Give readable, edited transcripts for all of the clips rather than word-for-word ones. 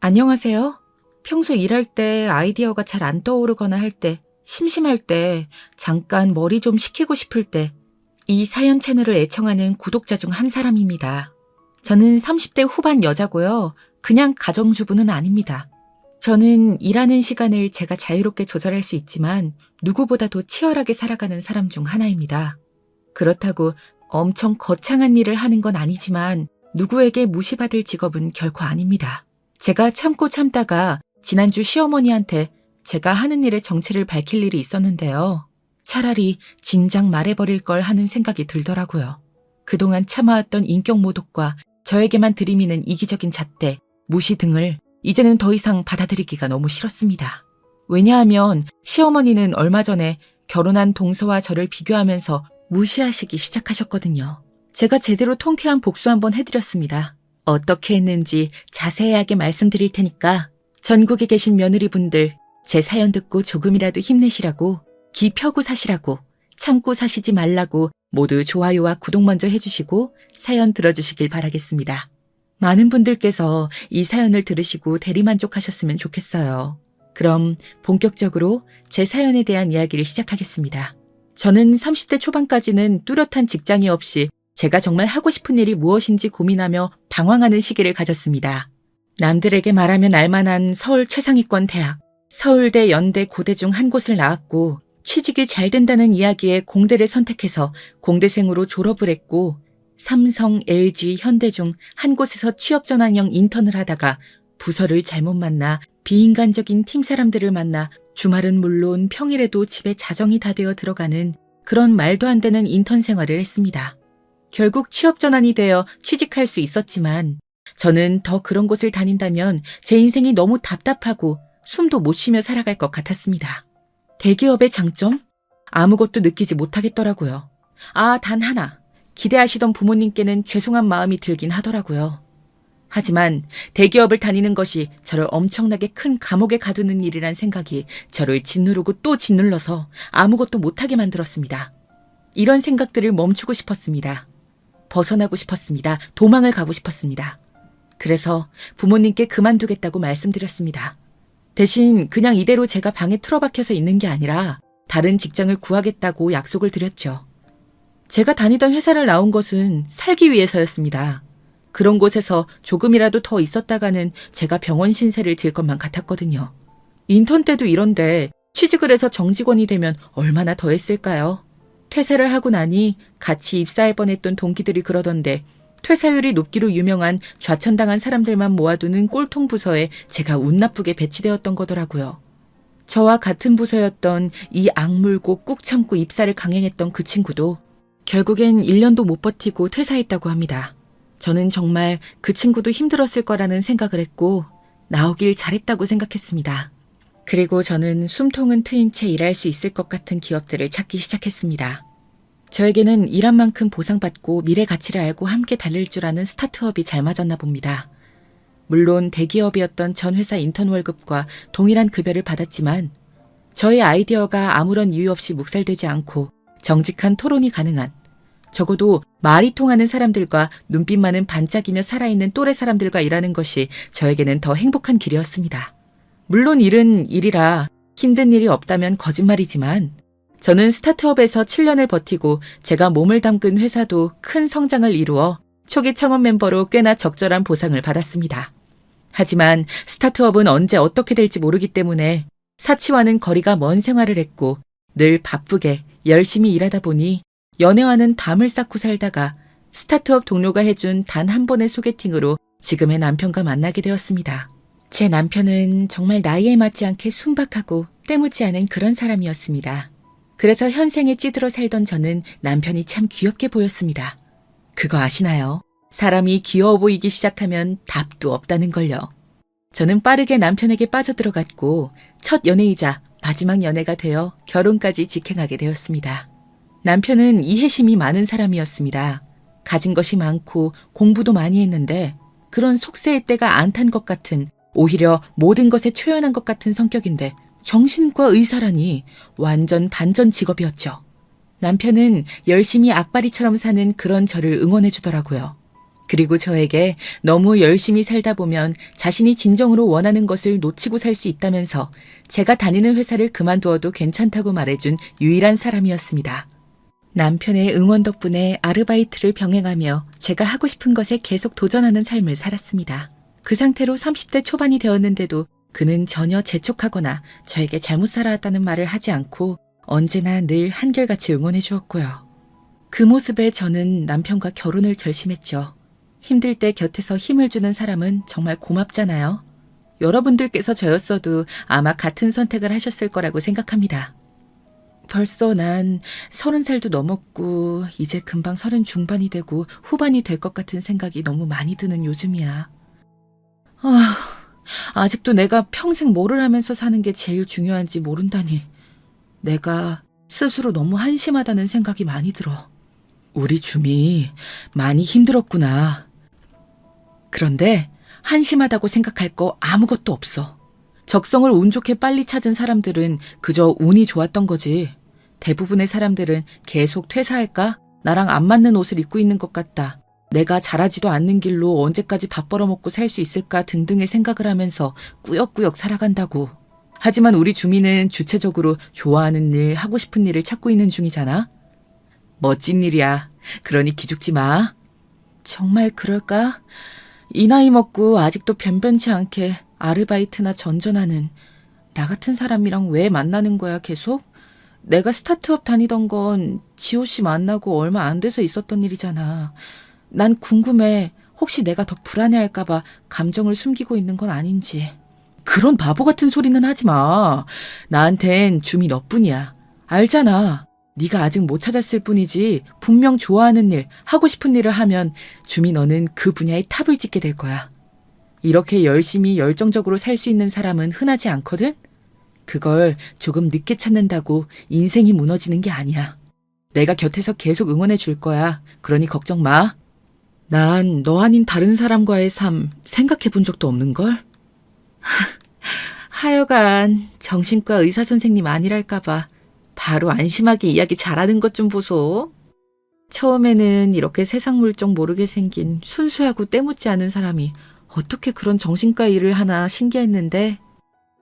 안녕하세요. 평소 일할 때 아이디어가 잘 안 떠오르거나 할 때, 심심할 때, 잠깐 머리 좀 식히고 싶을 때, 이 사연 채널을 애청하는 구독자 중 한 사람입니다. 저는 30대 후반 여자고요. 그냥 가정주부는 아닙니다. 저는 일하는 시간을 제가 자유롭게 조절할 수 있지만 누구보다도 치열하게 살아가는 사람 중 하나입니다. 그렇다고 엄청 거창한 일을 하는 건 아니지만 누구에게 무시받을 직업은 결코 아닙니다. 제가 참고 참다가 지난주 시어머니한테 제가 하는 일의 정체를 밝힐 일이 있었는데요. 차라리 진작 말해버릴 걸 하는 생각이 들더라고요. 그동안 참아왔던 인격 모독과 저에게만 들이미는 이기적인 잣대, 무시 등을 이제는 더 이상 받아들이기가 너무 싫었습니다. 왜냐하면 시어머니는 얼마 전에 결혼한 동서와 저를 비교하면서 무시하시기 시작하셨거든요. 제가 제대로 통쾌한 복수 한번 해드렸습니다. 어떻게 했는지 자세하게 말씀드릴 테니까 전국에 계신 며느리분들 제 사연 듣고 조금이라도 힘내시라고, 기 펴고 사시라고, 참고 사시지 말라고 모두 좋아요와 구독 먼저 해주시고 사연 들어주시길 바라겠습니다. 많은 분들께서 이 사연을 들으시고 대리만족하셨으면 좋겠어요. 그럼 본격적으로 제 사연에 대한 이야기를 시작하겠습니다. 저는 30대 초반까지는 뚜렷한 직장이 없이 제가 정말 하고 싶은 일이 무엇인지 고민하며 방황하는 시기를 가졌습니다. 남들에게 말하면 알만한 서울 최상위권 대학, 서울대, 연대, 고대 중 한 곳을 나왔고 취직이 잘 된다는 이야기에 공대를 선택해서 공대생으로 졸업을 했고 삼성, LG, 현대 중 한 곳에서 취업 전환형 인턴을 하다가 부서를 잘못 만나 비인간적인 팀 사람들을 만나 주말은 물론 평일에도 집에 자정이 다 되어 들어가는 그런 말도 안 되는 인턴 생활을 했습니다. 결국 취업 전환이 되어 취직할 수 있었지만 저는 더 그런 곳을 다닌다면 제 인생이 너무 답답하고 숨도 못 쉬며 살아갈 것 같았습니다. 대기업의 장점? 아무것도 느끼지 못하겠더라고요. 단 하나. 기대하시던 부모님께는 죄송한 마음이 들긴 하더라고요. 하지만 대기업을 다니는 것이 저를 엄청나게 큰 감옥에 가두는 일이란 생각이 저를 짓누르고 또 짓눌러서 아무것도 못하게 만들었습니다. 이런 생각들을 멈추고 싶었습니다. 벗어나고 싶었습니다. 도망을 가고 싶었습니다. 그래서 부모님께 그만두겠다고 말씀드렸습니다. 대신 그냥 이대로 제가 방에 틀어박혀서 있는 게 아니라 다른 직장을 구하겠다고 약속을 드렸죠. 제가 다니던 회사를 나온 것은 살기 위해서였습니다. 그런 곳에서 조금이라도 더 있었다가는 제가 병원 신세를 질 것만 같았거든요. 인턴 때도 이런데 취직을 해서 정직원이 되면 얼마나 더 했을까요? 퇴사를 하고 나니 같이 입사할 뻔했던 동기들이 그러던데 퇴사율이 높기로 유명한 좌천당한 사람들만 모아두는 꼴통 부서에 제가 운 나쁘게 배치되었던 거더라고요. 저와 같은 부서였던 이 악물고 꾹 참고 입사를 강행했던 그 친구도 결국엔 1년도 못 버티고 퇴사했다고 합니다. 저는 정말 그 친구도 힘들었을 거라는 생각을 했고 나오길 잘했다고 생각했습니다. 그리고 저는 숨통은 트인 채 일할 수 있을 것 같은 기업들을 찾기 시작했습니다. 저에게는 일한 만큼 보상받고 미래 가치를 알고 함께 달릴 줄 아는 스타트업이 잘 맞았나 봅니다. 물론 대기업이었던 전 회사 인턴 월급과 동일한 급여를 받았지만 저의 아이디어가 아무런 이유 없이 묵살되지 않고 정직한 토론이 가능한, 적어도 말이 통하는 사람들과 눈빛만은 반짝이며 살아있는 또래 사람들과 일하는 것이 저에게는 더 행복한 길이었습니다. 물론 일은 일이라 힘든 일이 없다면 거짓말이지만 저는 스타트업에서 7년을 버티고 제가 몸을 담근 회사도 큰 성장을 이루어 초기 창업 멤버로 꽤나 적절한 보상을 받았습니다. 하지만 스타트업은 언제 어떻게 될지 모르기 때문에 사치와는 거리가 먼 생활을 했고 늘 바쁘게 열심히 일하다 보니 연애와는 담을 쌓고 살다가 스타트업 동료가 해준 단 한 번의 소개팅으로 지금의 남편과 만나게 되었습니다. 제 남편은 정말 나이에 맞지 않게 순박하고 때묻지 않은 그런 사람이었습니다. 그래서 현생에 찌들어 살던 저는 남편이 참 귀엽게 보였습니다. 그거 아시나요? 사람이 귀여워 보이기 시작하면 답도 없다는 걸요. 저는 빠르게 남편에게 빠져들어갔고 첫 연애이자 마지막 연애가 되어 결혼까지 직행하게 되었습니다. 남편은 이해심이 많은 사람이었습니다. 가진 것이 많고 공부도 많이 했는데 그런 속세의 때가 안 탄 것 같은, 오히려 모든 것에 초연한 것 같은 성격인데 정신과 의사라니 완전 반전 직업이었죠. 남편은 열심히 악바리처럼 사는 그런 저를 응원해 주더라고요. 그리고 저에게 너무 열심히 살다 보면 자신이 진정으로 원하는 것을 놓치고 살 수 있다면서 제가 다니는 회사를 그만두어도 괜찮다고 말해준 유일한 사람이었습니다. 남편의 응원 덕분에 아르바이트를 병행하며 제가 하고 싶은 것에 계속 도전하는 삶을 살았습니다. 그 상태로 30대 초반이 되었는데도 그는 전혀 재촉하거나 저에게 잘못 살아왔다는 말을 하지 않고 언제나 늘 한결같이 응원해 주었고요. 그 모습에 저는 남편과 결혼을 결심했죠. 힘들 때 곁에서 힘을 주는 사람은 정말 고맙잖아요. 여러분들께서 저였어도 아마 같은 선택을 하셨을 거라고 생각합니다. 벌써 난 30살도 넘었고 이제 금방 30 중반이 되고 후반이 될 것 같은 생각이 너무 많이 드는 요즘이야. 아직도 내가 평생 뭐를 하면서 사는 게 제일 중요한지 모른다니. 내가 스스로 너무 한심하다는 생각이 많이 들어. 우리 줌이 많이 힘들었구나. 그런데 한심하다고 생각할 거 아무것도 없어. 적성을 운 좋게 빨리 찾은 사람들은 그저 운이 좋았던 거지. 대부분의 사람들은 계속 퇴사할까? 나랑 안 맞는 옷을 입고 있는 것 같다. 내가 잘하지도 않는 길로 언제까지 밥 벌어먹고 살 수 있을까 등등의 생각을 하면서 꾸역꾸역 살아간다고. 하지만 우리 주민은 주체적으로 좋아하는 일, 하고 싶은 일을 찾고 있는 중이잖아. 멋진 일이야. 그러니 기죽지 마. 정말 그럴까? 이 나이 먹고 아직도 변변치 않게 아르바이트나 전전하는 나 같은 사람이랑 왜 만나는 거야 계속? 내가 스타트업 다니던 건 지호 씨 만나고 얼마 안 돼서 있었던 일이잖아. 난 궁금해. 혹시 내가 더 불안해할까 봐 감정을 숨기고 있는 건 아닌지. 그런 바보 같은 소리는 하지 마. 나한텐 줌이 너뿐이야. 알잖아. 네가 아직 못 찾았을 뿐이지 분명 좋아하는 일, 하고 싶은 일을 하면 줌이 너는 그 분야의 탑을 찍게 될 거야. 이렇게 열심히 열정적으로 살 수 있는 사람은 흔하지 않거든? 그걸 조금 늦게 찾는다고 인생이 무너지는 게 아니야. 내가 곁에서 계속 응원해 줄 거야. 그러니 걱정 마. 난 너 아닌 다른 사람과의 삶 생각해 본 적도 없는걸? 하여간 정신과 의사 선생님 아니랄까 봐 바로 안심하게 이야기 잘하는 것 좀 보소. 처음에는 이렇게 세상 물정 모르게 생긴 순수하고 때묻지 않은 사람이 어떻게 그런 정신과 일을 하나 신기했는데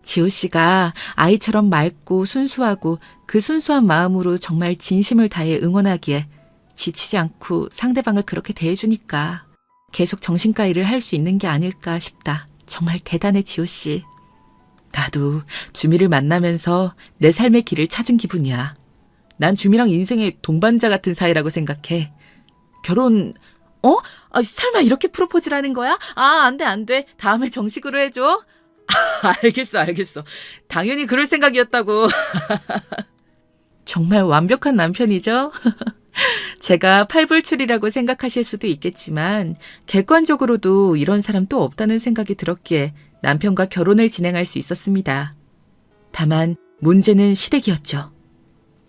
지호 씨가 아이처럼 맑고 순수하고 그 순수한 마음으로 정말 진심을 다해 응원하기에 지치지 않고 상대방을 그렇게 대해주니까 계속 정신과 일을 할 수 있는 게 아닐까 싶다. 정말 대단해 지호 씨. 나도 주미를 만나면서 내 삶의 길을 찾은 기분이야. 난 주미랑 인생의 동반자 같은 사이라고 생각해. 결혼, 설마 이렇게 프로포즈를 하는 거야? 안 돼, 안 돼. 다음에 정식으로 해줘. 알겠어. 당연히 그럴 생각이었다고. 정말 완벽한 남편이죠? 제가 팔불출이라고 생각하실 수도 있겠지만 객관적으로도 이런 사람 또 없다는 생각이 들었기에 남편과 결혼을 진행할 수 있었습니다. 다만 문제는 시댁이었죠.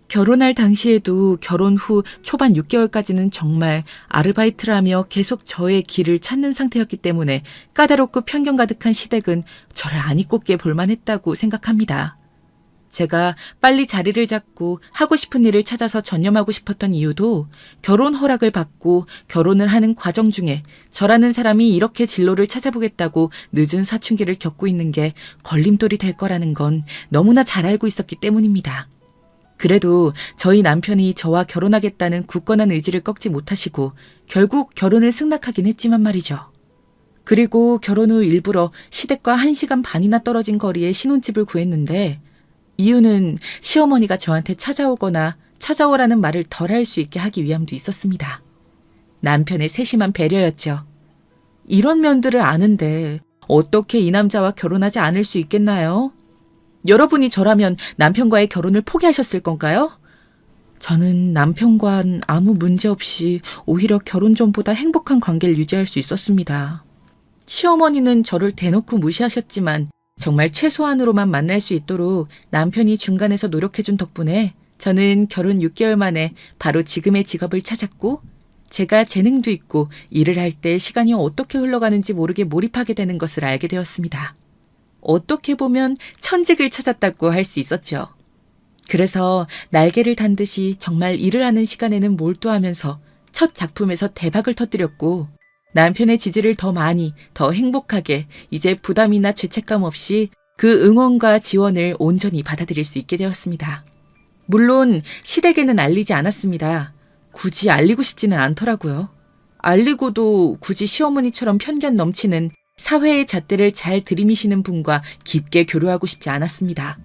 결혼할 당시에도 결혼 후 초반 6개월까지는 정말 아르바이트를 하며 계속 저의 길을 찾는 상태였기 때문에 까다롭고 편견 가득한 시댁은 저를 안 입곱게 볼만했다고 생각합니다. 제가 빨리 자리를 잡고 하고 싶은 일을 찾아서 전념하고 싶었던 이유도 결혼 허락을 받고 결혼을 하는 과정 중에 저라는 사람이 이렇게 진로를 찾아보겠다고 늦은 사춘기를 겪고 있는 게 걸림돌이 될 거라는 건 너무나 잘 알고 있었기 때문입니다. 그래도 저희 남편이 저와 결혼하겠다는 굳건한 의지를 꺾지 못하시고 결국 결혼을 승낙하긴 했지만 말이죠. 그리고 결혼 후 일부러 시댁과 1시간 반이나 떨어진 거리에 신혼집을 구했는데 이유는 시어머니가 저한테 찾아오거나 찾아오라는 말을 덜 할 수 있게 하기 위함도 있었습니다. 남편의 세심한 배려였죠. 이런 면들을 아는데 어떻게 이 남자와 결혼하지 않을 수 있겠나요? 여러분이 저라면 남편과의 결혼을 포기하셨을 건가요? 저는 남편과는 아무 문제 없이 오히려 결혼 전보다 행복한 관계를 유지할 수 있었습니다. 시어머니는 저를 대놓고 무시하셨지만 정말 최소한으로만 만날 수 있도록 남편이 중간에서 노력해준 덕분에 저는 결혼 6개월 만에 바로 지금의 직업을 찾았고 제가 재능도 있고 일을 할 때 시간이 어떻게 흘러가는지 모르게 몰입하게 되는 것을 알게 되었습니다. 어떻게 보면 천직을 찾았다고 할 수 있었죠. 그래서 날개를 단 듯이 정말 일을 하는 시간에는 몰두하면서 첫 작품에서 대박을 터뜨렸고 남편의 지지를 더 많이, 더 행복하게, 이제 부담이나 죄책감 없이 그 응원과 지원을 온전히 받아들일 수 있게 되었습니다. 물론 시댁에는 알리지 않았습니다. 굳이 알리고 싶지는 않더라고요. 알리고도 굳이 시어머니처럼 편견 넘치는 사회의 잣대를 잘 들이미시는 분과 깊게 교류하고 싶지 않았습니다.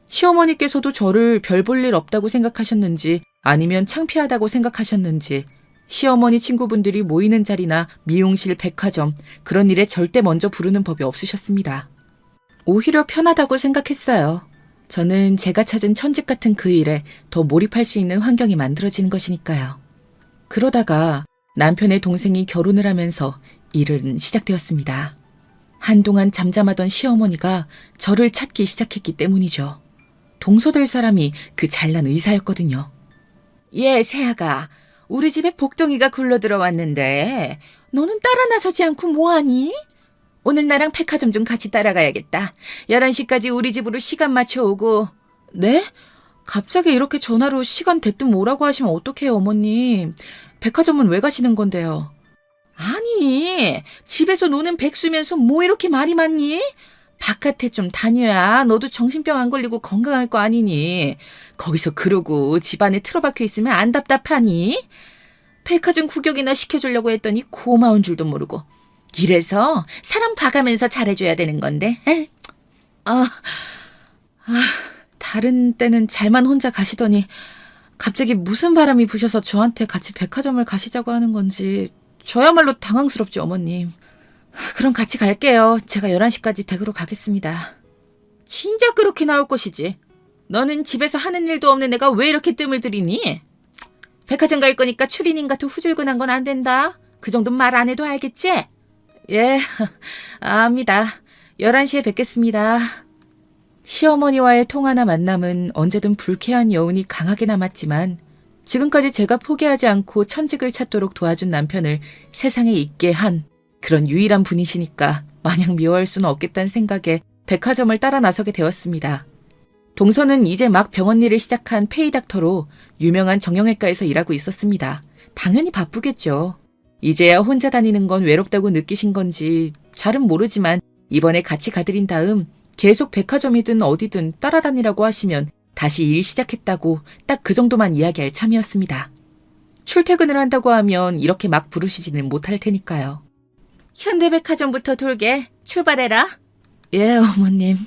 시어머니께서도 저를 별 볼 일 없다고 생각하셨는지 아니면 창피하다고 생각하셨는지 시어머니 친구분들이 모이는 자리나 미용실, 백화점 그런 일에 절대 먼저 부르는 법이 없으셨습니다. 오히려 편하다고 생각했어요. 저는 제가 찾은 천직 같은 그 일에 더 몰입할 수 있는 환경이 만들어지는 것이니까요. 그러다가 남편의 동생이 결혼을 하면서 일은 시작되었습니다. 한동안 잠잠하던 시어머니가 저를 찾기 시작했기 때문이죠. 동서될 사람이 그 잘난 의사였거든요. 예, 새아가, 우리 집에 복덩이가 굴러 들어왔는데 너는 따라 나서지 않고 뭐하니? 오늘 나랑 백화점 좀 같이 따라가야겠다. 11시까지 우리 집으로 시간 맞춰오고. 네? 갑자기 이렇게 전화로 시간 대뜸 오라고 하시면 어떡해요, 어머님. 백화점은 왜 가시는 건데요? 아니, 집에서 노는 백수면서 뭐 이렇게 말이 많니? 바깥에 좀 다녀야 너도 정신병 안 걸리고 건강할 거 아니니. 거기서 그러고 집안에 틀어박혀 있으면 안 답답하니? 백화점 구경이나 시켜주려고 했더니 고마운 줄도 모르고. 이래서 사람 봐가면서 잘해줘야 되는 건데. 다른 때는 잘만 혼자 가시더니 갑자기 무슨 바람이 부셔서 저한테 같이 백화점을 가시자고 하는 건지 저야말로 당황스럽죠, 어머님. 그럼 같이 갈게요. 제가 11시까지 댁으로 가겠습니다. 진짜 그렇게 나올 것이지. 너는 집에서 하는 일도 없는 애가 왜 이렇게 뜸을 들이니? 백화점 갈 거니까 추리닝 같은 후줄근한 건 안 된다. 그 정도는 말 안 해도 알겠지? 예, 압니다. 11시에 뵙겠습니다. 시어머니와의 통화나 만남은 언제든 불쾌한 여운이 강하게 남았지만 지금까지 제가 포기하지 않고 천직을 찾도록 도와준 남편을 세상에 있게 한 그런 유일한 분이시니까 마냥 미워할 수는 없겠다는 생각에 백화점을 따라 나서게 되었습니다. 동서는 이제 막 병원 일을 시작한 페이닥터로 유명한 정형외과에서 일하고 있었습니다. 당연히 바쁘겠죠. 이제야 혼자 다니는 건 외롭다고 느끼신 건지 잘은 모르지만 이번에 같이 가드린 다음 계속 백화점이든 어디든 따라다니라고 하시면 다시 일 시작했다고 딱 그 정도만 이야기할 참이었습니다. 출퇴근을 한다고 하면 이렇게 막 부르시지는 못할 테니까요. 현대백화점부터 돌게. 출발해라. 예, 어머님.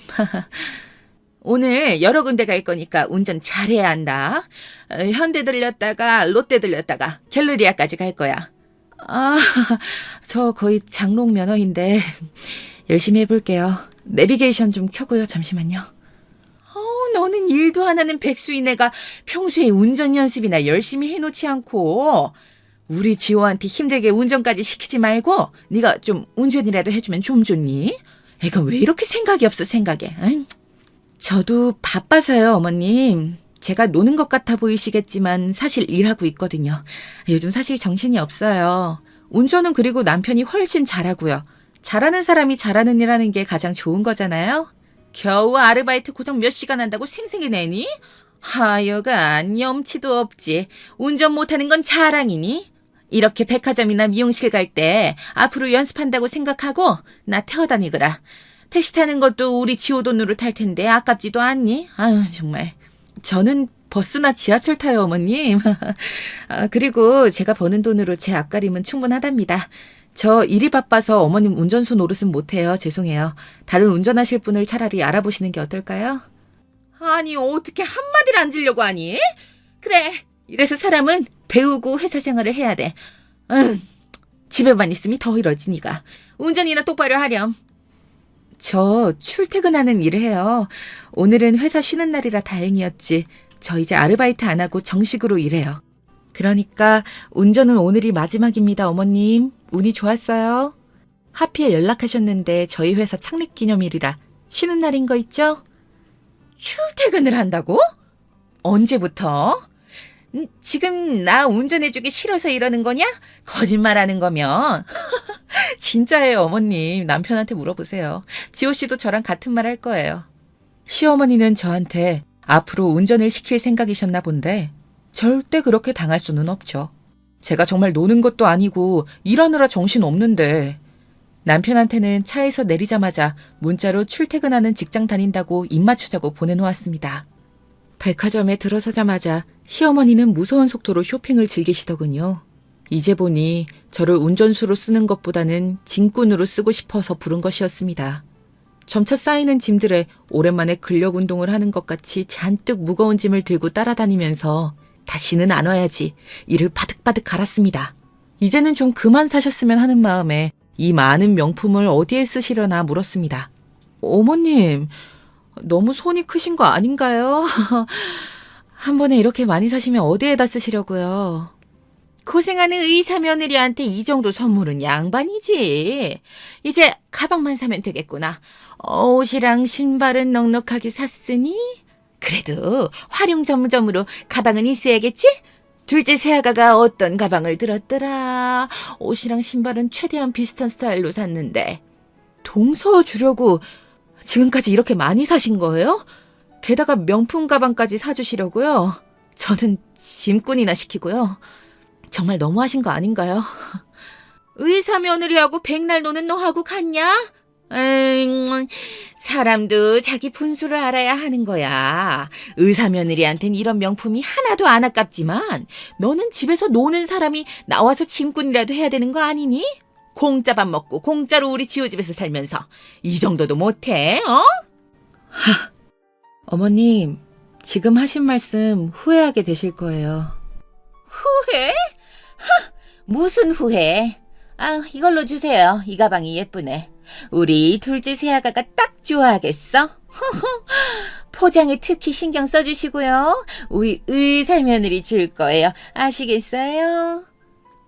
오늘 여러 군데 갈 거니까 운전 잘해야 한다. 현대 들렸다가 롯데 들렸다가 갤러리아까지 갈 거야. 저 거의 장롱 면허인데 열심히 해볼게요. 내비게이션 좀 켜고요. 잠시만요. 너는 일도 안 하는 백수인 애가 평소에 운전 연습이나 열심히 해놓지 않고 우리 지호한테 힘들게 운전까지 시키지 말고 네가 좀 운전이라도 해주면 좀 좋니? 애가 왜 이렇게 생각이 없어 생각해. 저도 바빠서요, 어머님. 제가 노는 것 같아 보이시겠지만 사실 일하고 있거든요. 요즘 사실 정신이 없어요. 운전은 그리고 남편이 훨씬 잘하고요. 잘하는 사람이 잘하는 일 하는 게 가장 좋은 거잖아요. 겨우 아르바이트 고작 몇 시간 한다고 생생히 내니? 하여간 염치도 없지. 운전 못하는 건 자랑이니? 이렇게 백화점이나 미용실 갈 때 앞으로 연습한다고 생각하고 나 태워다니거라. 택시 타는 것도 우리 지호 돈으로 탈 텐데 아깝지도 않니? 아유 정말. 저는 버스나 지하철 타요, 어머님. 그리고 제가 버는 돈으로 제 앞가림은 충분하답니다. 저 일이 바빠서 어머님 운전수 노릇은 못해요. 죄송해요. 다른 운전하실 분을 차라리 알아보시는 게 어떨까요? 아니 어떻게 한마디를 안 지려고 하니? 그래, 이래서 사람은 배우고 회사 생활을 해야 돼. 집에만 있으면 더 이러지 니가. 운전이나 똑바로 하렴. 저 출퇴근하는 일을 해요. 오늘은 회사 쉬는 날이라 다행이었지. 저 이제 아르바이트 안 하고 정식으로 일해요. 그러니까 운전은 오늘이 마지막입니다, 어머님. 운이 좋았어요. 하필 연락하셨는데 저희 회사 창립 기념일이라 쉬는 날인 거 있죠? 출퇴근을 한다고? 언제부터? 지금 나 운전해주기 싫어서 이러는 거냐? 거짓말하는 거면. 진짜예요, 어머님. 남편한테 물어보세요. 지호 씨도 저랑 같은 말 할 거예요. 시어머니는 저한테 앞으로 운전을 시킬 생각이셨나 본데 절대 그렇게 당할 수는 없죠. 제가 정말 노는 것도 아니고 일하느라 정신 없는데. 남편한테는 차에서 내리자마자 문자로 출퇴근하는 직장 다닌다고 입 맞추자고 보내놓았습니다. 백화점에 들어서자마자 시어머니는 무서운 속도로 쇼핑을 즐기시더군요. 이제 보니 저를 운전수로 쓰는 것보다는 짐꾼으로 쓰고 싶어서 부른 것이었습니다. 점차 쌓이는 짐들에 오랜만에 근력 운동을 하는 것 같이 잔뜩 무거운 짐을 들고 따라다니면서 다시는 안 와야지 이를 바득바득 갈았습니다. 이제는 좀 그만 사셨으면 하는 마음에 이 많은 명품을 어디에 쓰시려나 물었습니다. 어머님, 너무 손이 크신 거 아닌가요? 한 번에 이렇게 많이 사시면 어디에다 쓰시려고요? 고생하는 의사 며느리한테 이 정도 선물은 양반이지. 이제 가방만 사면 되겠구나. 옷이랑 신발은 넉넉하게 샀으니 그래도 활용 전문점으로 가방은 있어야겠지? 둘째 새아가가 어떤 가방을 들었더라. 옷이랑 신발은 최대한 비슷한 스타일로 샀는데. 동서 주려고 지금까지 이렇게 많이 사신 거예요? 게다가 명품 가방까지 사주시려고요? 저는 짐꾼이나 시키고요. 정말 너무하신 거 아닌가요? 의사 며느리하고 백날 노는 너하고 같냐? 사람도 자기 분수를 알아야 하는 거야. 의사 며느리한텐 이런 명품이 하나도 안 아깝지만 너는 집에서 노는 사람이 나와서 짐꾼이라도 해야 되는 거 아니니? 공짜 밥 먹고 공짜로 우리 지호집에서 살면서 이 정도도 못해, 어? 어머님, 지금 하신 말씀 후회하게 되실 거예요. 후회? 무슨 후회? 이걸로 주세요. 이 가방이 예쁘네. 우리 둘째 새아가가 딱 좋아하겠어? 포장에 특히 신경 써주시고요. 우리 의사 며느리 줄 거예요. 아시겠어요?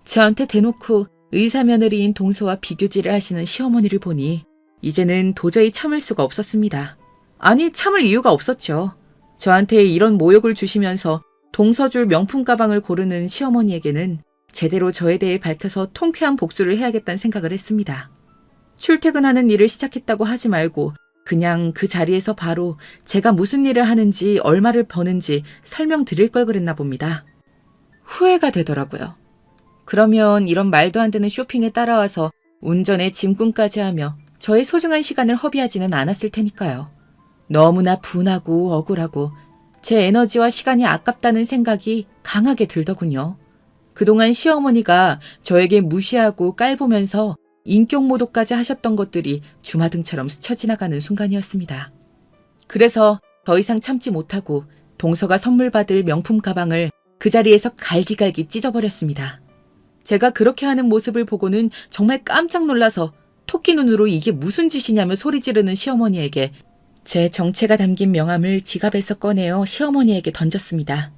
저한테 대놓고 의사 며느리인 동서와 비교질을 하시는 시어머니를 보니 이제는 도저히 참을 수가 없었습니다. 아니, 참을 이유가 없었죠. 저한테 이런 모욕을 주시면서 동서줄 명품 가방을 고르는 시어머니에게는 제대로 저에 대해 밝혀서 통쾌한 복수를 해야겠다는 생각을 했습니다. 출퇴근하는 일을 시작했다고 하지 말고 그냥 그 자리에서 바로 제가 무슨 일을 하는지 얼마를 버는지 설명드릴 걸 그랬나 봅니다. 후회가 되더라고요. 그러면 이런 말도 안 되는 쇼핑에 따라와서 운전에 짐꾼까지 하며 저의 소중한 시간을 허비하지는 않았을 테니까요. 너무나 분하고 억울하고 제 에너지와 시간이 아깝다는 생각이 강하게 들더군요. 그동안 시어머니가 저에게 무시하고 깔보면서 인격 모독까지 하셨던 것들이 주마등처럼 스쳐 지나가는 순간이었습니다. 그래서 더 이상 참지 못하고 동서가 선물 받을 명품 가방을 그 자리에서 갈기갈기 찢어버렸습니다. 제가 그렇게 하는 모습을 보고는 정말 깜짝 놀라서 토끼 눈으로 이게 무슨 짓이냐며 소리 지르는 시어머니에게 제 정체가 담긴 명함을 지갑에서 꺼내어 시어머니에게 던졌습니다.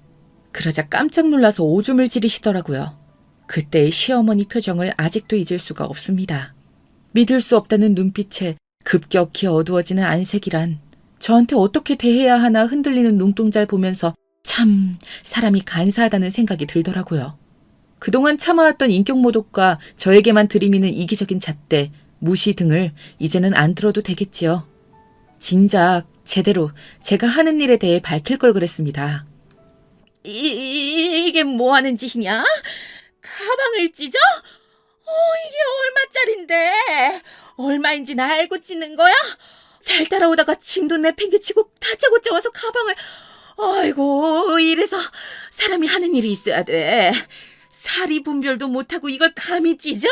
그러자 깜짝 놀라서 오줌을 지르시더라고요. 그때의 시어머니 표정을 아직도 잊을 수가 없습니다. 믿을 수 없다는 눈빛에 급격히 어두워지는 안색이란 저한테 어떻게 대해야 하나 흔들리는 눈동자를 보면서 참 사람이 간사하다는 생각이 들더라고요. 그동안 참아왔던 인격 모독과 저에게만 들이미는 이기적인 잣대, 무시 등을 이제는 안 들어도 되겠지요. 진작 제대로 제가 하는 일에 대해 밝힐 걸 그랬습니다. 이게 뭐 하는 짓이냐? 가방을 찢어? 이게 얼마짜린데? 얼마인지 나 알고 찢는 거야? 잘 따라오다가 짐도 내팽개치고 다짜고짜 와서 가방을... 아이고, 이래서 사람이 하는 일이 있어야 돼. 사리 분별도 못하고 이걸 감히 찢어?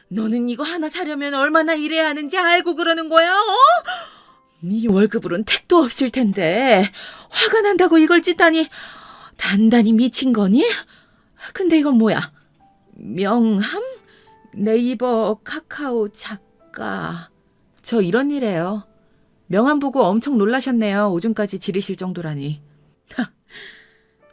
너는 이거 하나 사려면 얼마나 일해야 하는지 알고 그러는 거야, 어? 네 월급으론 택도 없을 텐데 화가 난다고 이걸 찢다니 단단히 미친 거니? 근데 이건 뭐야? 명함? 네이버 카카오 작가. 저 이런 일이에요. 명함 보고 엄청 놀라셨네요. 오줌까지 지르실 정도라니.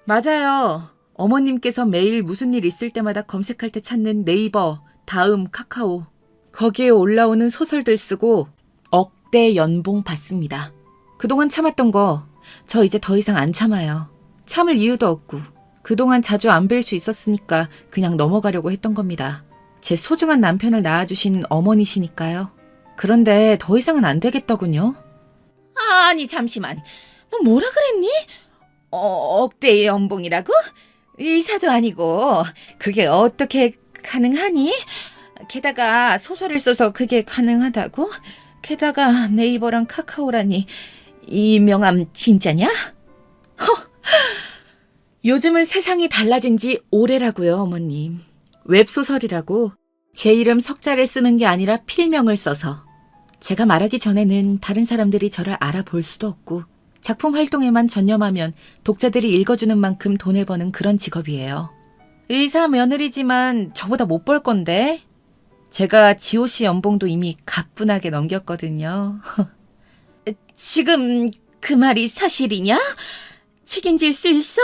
맞아요. 어머님께서 매일 무슨 일 있을 때마다 검색할 때 찾는 네이버, 다음, 카카오. 거기에 올라오는 소설들 쓰고 억대 연봉 받습니다. 그동안 참았던 거 저 이제 더 이상 안 참아요. 참을 이유도 없고 그동안 자주 안 뵐 수 있었으니까 그냥 넘어가려고 했던 겁니다. 제 소중한 남편을 낳아주신 어머니시니까요. 그런데 더 이상은 안 되겠더군요. 아니 잠시만. 너 뭐라 그랬니? 억대의 연봉이라고? 의사도 아니고 그게 어떻게 가능하니? 게다가 소설을 써서 그게 가능하다고? 게다가 네이버랑 카카오라니 이 명함 진짜냐? 요즘은 세상이 달라진 지 오래라고요, 어머님. 웹소설이라고 제 이름 석자를 쓰는 게 아니라 필명을 써서. 제가 말하기 전에는 다른 사람들이 저를 알아볼 수도 없고 작품 활동에만 전념하면 독자들이 읽어주는 만큼 돈을 버는 그런 직업이에요. 의사 며느리지만 저보다 못 벌 건데. 제가 지호씨 연봉도 이미 가뿐하게 넘겼거든요. 지금 그 말이 사실이냐? 책임질 수 있어?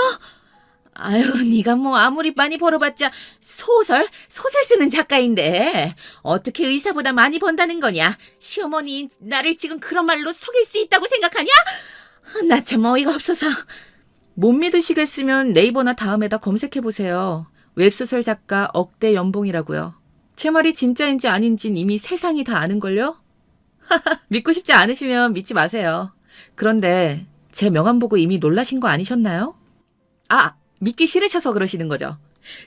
아유, 네가 뭐 아무리 많이 벌어봤자 소설 쓰는 작가인데 어떻게 의사보다 많이 번다는 거냐? 시어머니 나를 지금 그런 말로 속일 수 있다고 생각하냐? 나 참 어이가 없어서. 못 믿으시겠으면 네이버나 다음에다 검색해보세요. 웹소설 작가 억대 연봉이라고요. 제 말이 진짜인지 아닌진 이미 세상이 다 아는걸요? 믿고 싶지 않으시면 믿지 마세요. 그런데 제 명함 보고 이미 놀라신 거 아니셨나요? 아, 믿기 싫으셔서 그러시는 거죠.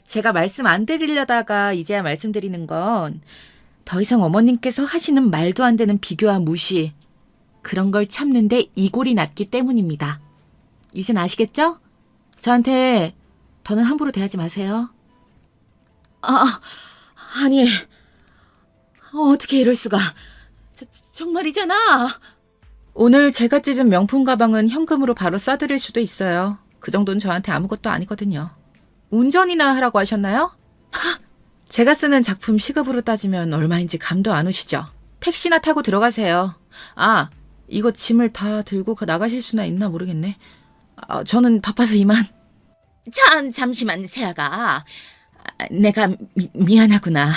제가 말씀 안 드리려다가 이제야 말씀드리는 건 더 이상 어머님께서 하시는 말도 안 되는 비교와 무시, 그런 걸 참는데 이골이 났기 때문입니다. 이젠 아시겠죠? 저한테 더는 함부로 대하지 마세요. 아니, 어떻게 이럴 수가. 정말이잖아. 오늘 제가 찢은 명품 가방은 현금으로 바로 쏴드릴 수도 있어요. 그 정도는 저한테 아무것도 아니거든요. 운전이나 하라고 하셨나요? 제가 쓰는 작품 시급으로 따지면 얼마인지 감도 안 오시죠? 택시나 타고 들어가세요. 아, 이거 짐을 다 들고 나가실 수나 있나 모르겠네. 저는 바빠서 이만. 잠시만, 세아가. 내가 미안하구나.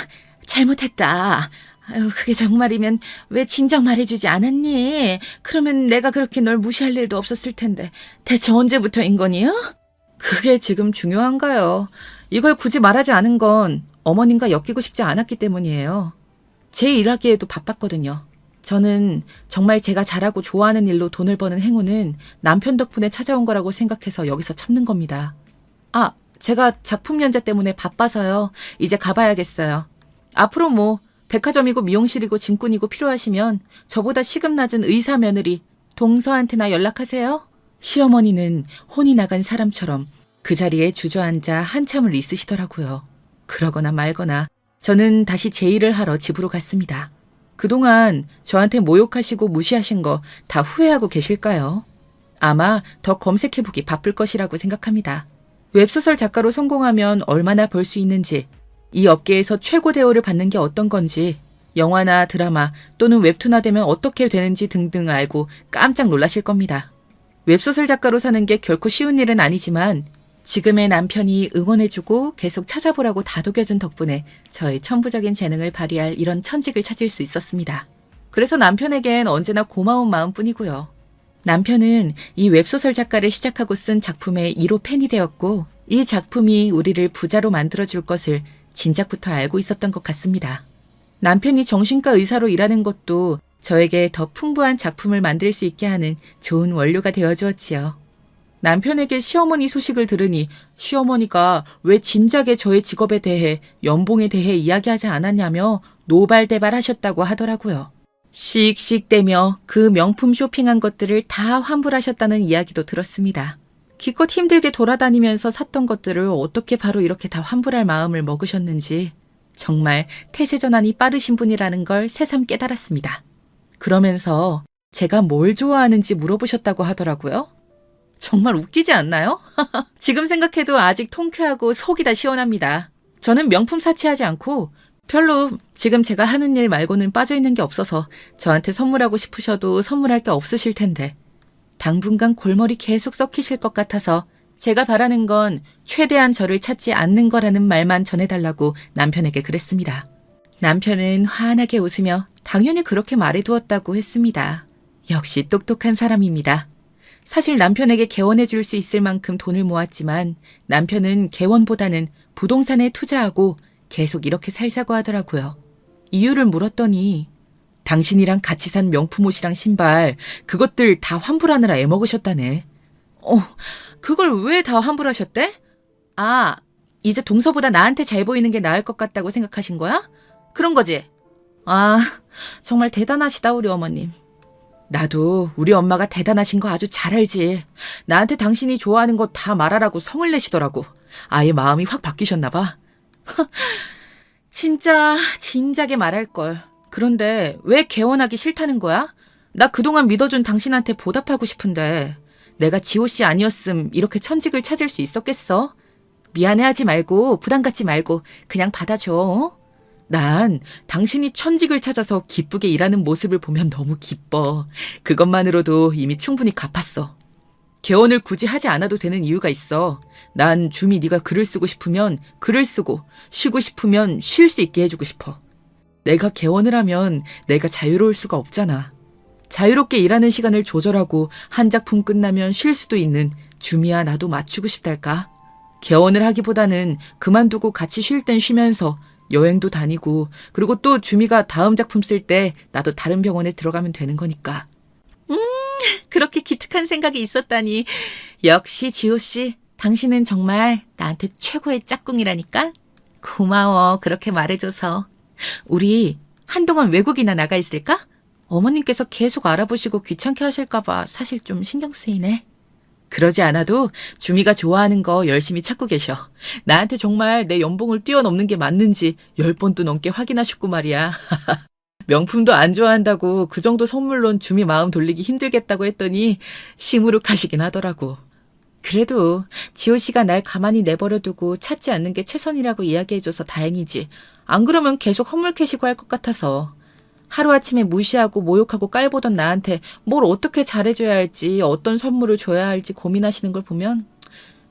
잘못했다. 아유, 그게 정말이면 왜 진작 말해주지 않았니? 그러면 내가 그렇게 널 무시할 일도 없었을 텐데. 대체 언제부터인 거니요? 그게 지금 중요한가요? 이걸 굳이 말하지 않은 건 어머님과 엮이고 싶지 않았기 때문이에요. 제 일하기에도 바빴거든요. 저는 정말 제가 잘하고 좋아하는 일로 돈을 버는 행운은 남편 덕분에 찾아온 거라고 생각해서 여기서 참는 겁니다. 제가 작품 연재 때문에 바빠서요. 이제 가봐야겠어요. 앞으로 뭐 백화점이고 미용실이고 짐꾼이고 필요하시면 저보다 시급 낮은 의사 며느리 동서한테나 연락하세요. 시어머니는 혼이 나간 사람처럼 그 자리에 주저앉아 한참을 있으시더라고요. 그러거나 말거나 저는 다시 제 일을 하러 집으로 갔습니다. 그동안 저한테 모욕하시고 무시하신 거 다 후회하고 계실까요? 아마 더 검색해보기 바쁠 것이라고 생각합니다. 웹소설 작가로 성공하면 얼마나 벌 수 있는지, 이 업계에서 최고 대우를 받는 게 어떤 건지, 영화나 드라마 또는 웹툰화 되면 어떻게 되는지 등등 알고 깜짝 놀라실 겁니다. 웹소설 작가로 사는 게 결코 쉬운 일은 아니지만 지금의 남편이 응원해주고 계속 찾아보라고 다독여준 덕분에 저의 천부적인 재능을 발휘할 이런 천직을 찾을 수 있었습니다. 그래서 남편에겐 언제나 고마운 마음뿐이고요. 남편은 이 웹소설 작가를 시작하고 쓴 작품의 1호 팬이 되었고 이 작품이 우리를 부자로 만들어줄 것을 진작부터 알고 있었던 것 같습니다. 남편이 정신과 의사로 일하는 것도 저에게 더 풍부한 작품을 만들 수 있게 하는 좋은 원료가 되어주었지요. 남편에게 시어머니 소식을 들으니 시어머니가 왜 진작에 저의 직업에 대해 연봉에 대해 이야기하지 않았냐며 노발대발하셨다고 하더라고요. 씩씩대며 그 명품 쇼핑한 것들을 다 환불하셨다는 이야기도 들었습니다. 기껏 힘들게 돌아다니면서 샀던 것들을 어떻게 바로 이렇게 다 환불할 마음을 먹으셨는지 정말 태세전환이 빠르신 분이라는 걸 새삼 깨달았습니다. 그러면서 제가 뭘 좋아하는지 물어보셨다고 하더라고요. 정말 웃기지 않나요? 지금 생각해도 아직 통쾌하고 속이 다 시원합니다. 저는 명품 사치하지 않고 별로 지금 제가 하는 일 말고는 빠져있는 게 없어서 저한테 선물하고 싶으셔도 선물할 게 없으실 텐데 당분간 골머리 계속 썩히실 것 같아서 제가 바라는 건 최대한 저를 찾지 않는 거라는 말만 전해달라고 남편에게 그랬습니다. 남편은 환하게 웃으며 당연히 그렇게 말해두었다고 했습니다. 역시 똑똑한 사람입니다. 사실 남편에게 개원해 줄 수 있을 만큼 돈을 모았지만 남편은 개원보다는 부동산에 투자하고 계속 이렇게 살자고 하더라고요. 이유를 물었더니 당신이랑 같이 산 명품 옷이랑 신발 그것들 다 환불하느라 애먹으셨다네. 그걸 왜 다 환불하셨대? 아, 이제 동서보다 나한테 잘 보이는 게 나을 것 같다고 생각하신 거야? 그런 거지? 아, 정말 대단하시다, 우리 어머님. 나도 우리 엄마가 대단하신 거 아주 잘 알지. 나한테 당신이 좋아하는 거 다 말하라고 성을 내시더라고. 아예 마음이 확 바뀌셨나 봐. 진짜 진작에 말할걸. 그런데 왜 개원하기 싫다는 거야? 나 그동안 믿어준 당신한테 보답하고 싶은데 내가 지호 씨 아니었음 이렇게 천직을 찾을 수 있었겠어? 미안해하지 말고 부담 갖지 말고 그냥 받아줘. 어? 난 당신이 천직을 찾아서 기쁘게 일하는 모습을 보면 너무 기뻐. 그것만으로도 이미 충분히 갚았어. 개원을 굳이 하지 않아도 되는 이유가 있어. 난 줌이 네가 글을 쓰고 싶으면 글을 쓰고 쉬고 싶으면 쉴 수 있게 해주고 싶어. 내가 개원을 하면 내가 자유로울 수가 없잖아. 자유롭게 일하는 시간을 조절하고 한 작품 끝나면 쉴 수도 있는 줌이야 나도 맞추고 싶달까? 개원을 하기보다는 그만두고 같이 쉴 땐 쉬면서 여행도 다니고 그리고 또 줌이가 다음 작품 쓸 때 나도 다른 병원에 들어가면 되는 거니까. 그렇게 기특한 생각이 있었다니. 역시 지호씨, 당신은 정말 나한테 최고의 짝꿍이라니까? 고마워, 그렇게 말해줘서. 우리 한동안 외국이나 나가 있을까? 어머님께서 계속 알아보시고 귀찮게 하실까봐 사실 좀 신경 쓰이네. 그러지 않아도 주미가 좋아하는 거 열심히 찾고 계셔. 나한테 정말 내 연봉을 뛰어넘는 게 맞는지 10번도 넘게 확인하셨고 말이야. 명품도 안 좋아한다고 그 정도 선물론 주미 마음 돌리기 힘들겠다고 했더니 시무룩하시긴 하더라고. 그래도 지호 씨가 날 가만히 내버려두고 찾지 않는 게 최선이라고 이야기해줘서 다행이지. 안 그러면 계속 헛물캐시고 할 것 같아서. 하루아침에 무시하고 모욕하고 깔보던 나한테 뭘 어떻게 잘해줘야 할지 어떤 선물을 줘야 할지 고민하시는 걸 보면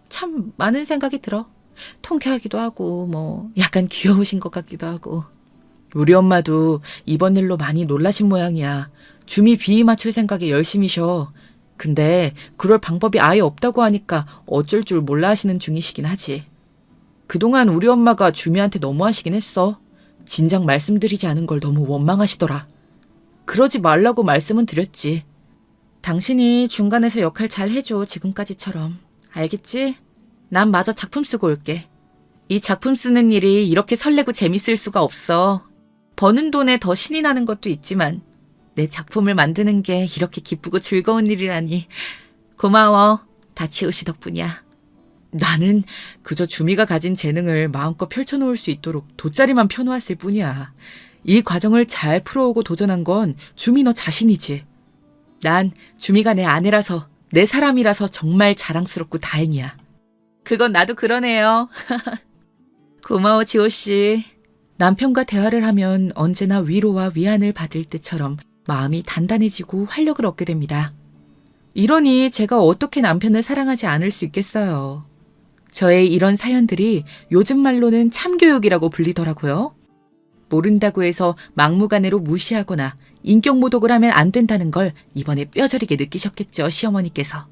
참 많은 생각이 들어. 통쾌하기도 하고 뭐 약간 귀여우신 것 같기도 하고. 우리 엄마도 이번 일로 많이 놀라신 모양이야. 주미 비위 맞출 생각에 열심히셔. 근데 그럴 방법이 아예 없다고 하니까 어쩔 줄 몰라 하시는 중이시긴 하지. 그동안 우리 엄마가 주미한테 너무하시긴 했어. 진작 말씀드리지 않은 걸 너무 원망하시더라. 그러지 말라고 말씀은 드렸지. 당신이 중간에서 역할 잘 해줘, 지금까지처럼. 알겠지? 난 마저 작품 쓰고 올게. 이 작품 쓰는 일이 이렇게 설레고 재밌을 수가 없어. 버는 돈에 더 신이 나는 것도 있지만 내 작품을 만드는 게 이렇게 기쁘고 즐거운 일이라니. 고마워. 다 지호 씨 덕분이야. 나는 그저 주미가 가진 재능을 마음껏 펼쳐놓을 수 있도록 돗자리만 펴놓았을 뿐이야. 이 과정을 잘 풀어오고 도전한 건 주미 너 자신이지. 난 주미가 내 아내라서 내 사람이라서 정말 자랑스럽고 다행이야. 그건 나도 그러네요. 고마워 지호 씨. 남편과 대화를 하면 언제나 위로와 위안을 받을 때처럼 마음이 단단해지고 활력을 얻게 됩니다. 이러니 제가 어떻게 남편을 사랑하지 않을 수 있겠어요. 저의 이런 사연들이 요즘 말로는 참교육이라고 불리더라고요. 모른다고 해서 막무가내로 무시하거나 인격모독을 하면 안 된다는 걸 이번에 뼈저리게 느끼셨겠죠, 시어머니께서.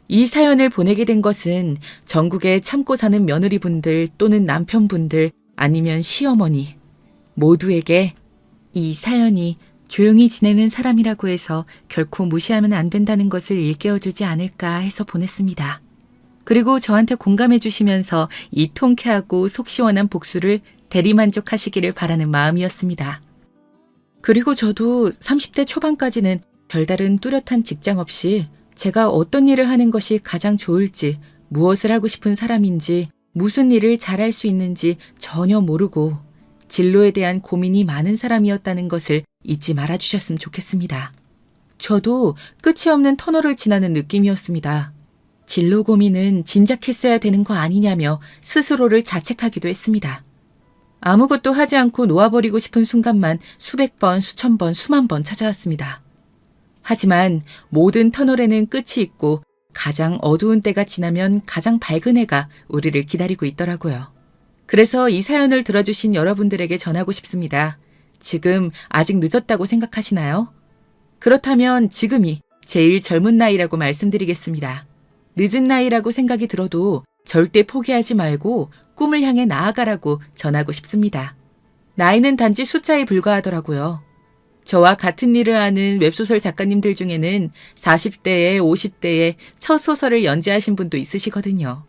이 사연을 보내게 된 것은 전국에 참고 사는 며느리분들 또는 남편분들 아니면 시어머니 모두에게 이 사연이 조용히 지내는 사람이라고 해서 결코 무시하면 안 된다는 것을 일깨워주지 않을까 해서 보냈습니다. 그리고 저한테 공감해 주시면서 이 통쾌하고 속 시원한 복수를 대리만족하시기를 바라는 마음이었습니다. 그리고 저도 30대 초반까지는 별다른 뚜렷한 직장 없이 제가 어떤 일을 하는 것이 가장 좋을지, 무엇을 하고 싶은 사람인지, 무슨 일을 잘할 수 있는지 전혀 모르고 진로에 대한 고민이 많은 사람이었다는 것을 잊지 말아주셨으면 좋겠습니다. 저도 끝이 없는 터널을 지나는 느낌이었습니다. 진로 고민은 진작 했어야 되는 거 아니냐며 스스로를 자책하기도 했습니다. 아무것도 하지 않고 놓아버리고 싶은 순간만 수백 번, 수천 번, 수만 번 찾아왔습니다. 하지만 모든 터널에는 끝이 있고 가장 어두운 때가 지나면 가장 밝은 해가 우리를 기다리고 있더라고요. 그래서 이 사연을 들어주신 여러분들에게 전하고 싶습니다. 지금 아직 늦었다고 생각하시나요? 그렇다면 지금이 제일 젊은 나이라고 말씀드리겠습니다. 늦은 나이라고 생각이 들어도 절대 포기하지 말고 꿈을 향해 나아가라고 전하고 싶습니다. 나이는 단지 숫자에 불과하더라고요. 저와 같은 일을 하는 웹소설 작가님들 중에는 40대에 50대에 첫 소설을 연재하신 분도 있으시거든요.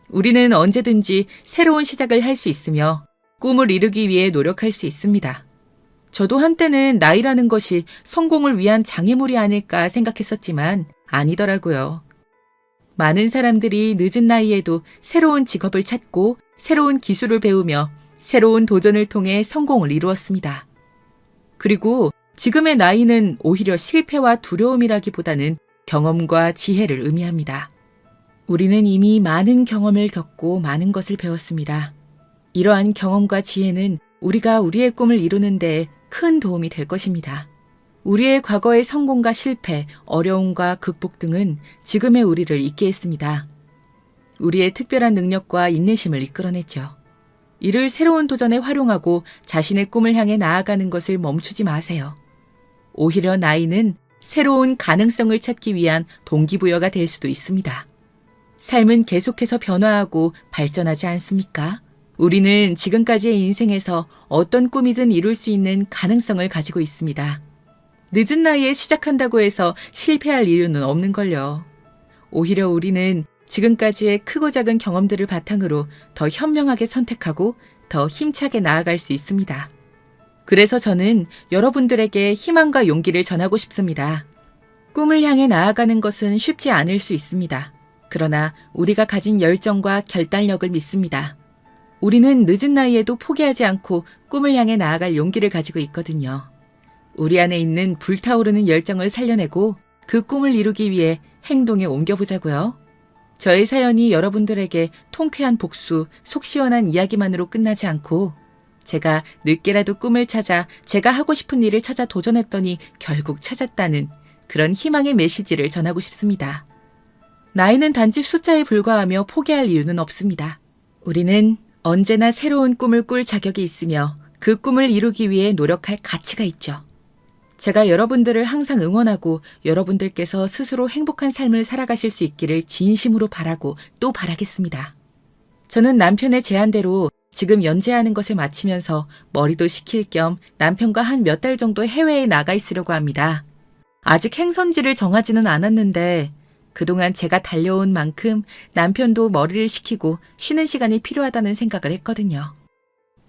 우리는 언제든지 새로운 시작을 할 수 있으며 꿈을 이루기 위해 노력할 수 있습니다. 저도 한때는 나이라는 것이 성공을 위한 장애물이 아닐까 생각했었지만 아니더라고요. 많은 사람들이 늦은 나이에도 새로운 직업을 찾고 새로운 기술을 배우며 새로운 도전을 통해 성공을 이루었습니다. 그리고 지금의 나이는 오히려 실패와 두려움이라기보다는 경험과 지혜를 의미합니다. 우리는 이미 많은 경험을 겪고 많은 것을 배웠습니다. 이러한 경험과 지혜는 우리가 우리의 꿈을 이루는 데 큰 도움이 될 것입니다. 우리의 과거의 성공과 실패, 어려움과 극복 등은 지금의 우리를 있게 했습니다. 우리의 특별한 능력과 인내심을 이끌어냈죠. 이를 새로운 도전에 활용하고 자신의 꿈을 향해 나아가는 것을 멈추지 마세요. 오히려 나이는 새로운 가능성을 찾기 위한 동기부여가 될 수도 있습니다. 삶은 계속해서 변화하고 발전하지 않습니까? 우리는 지금까지의 인생에서 어떤 꿈이든 이룰 수 있는 가능성을 가지고 있습니다. 늦은 나이에 시작한다고 해서 실패할 이유는 없는걸요. 오히려 우리는 지금까지의 크고 작은 경험들을 바탕으로 더 현명하게 선택하고 더 힘차게 나아갈 수 있습니다. 그래서 저는 여러분들에게 희망과 용기를 전하고 싶습니다. 꿈을 향해 나아가는 것은 쉽지 않을 수 있습니다. 그러나 우리가 가진 열정과 결단력을 믿습니다. 우리는 늦은 나이에도 포기하지 않고 꿈을 향해 나아갈 용기를 가지고 있거든요. 우리 안에 있는 불타오르는 열정을 살려내고 그 꿈을 이루기 위해 행동에 옮겨보자고요. 저의 사연이 여러분들에게 통쾌한 복수, 속 시원한 이야기만으로 끝나지 않고 제가 늦게라도 꿈을 찾아 제가 하고 싶은 일을 찾아 도전했더니 결국 찾았다는 그런 희망의 메시지를 전하고 싶습니다. 나이는 단지 숫자에 불과하며 포기할 이유는 없습니다. 우리는 언제나 새로운 꿈을 꿀 자격이 있으며 그 꿈을 이루기 위해 노력할 가치가 있죠. 제가 여러분들을 항상 응원하고 여러분들께서 스스로 행복한 삶을 살아가실 수 있기를 진심으로 바라고 또 바라겠습니다. 저는 남편의 제안대로 지금 연재하는 것을 마치면서 머리도 식힐 겸 남편과 한 몇 달 정도 해외에 나가 있으려고 합니다. 아직 행선지를 정하지는 않았는데 그동안 제가 달려온 만큼 남편도 머리를 식히고 쉬는 시간이 필요하다는 생각을 했거든요.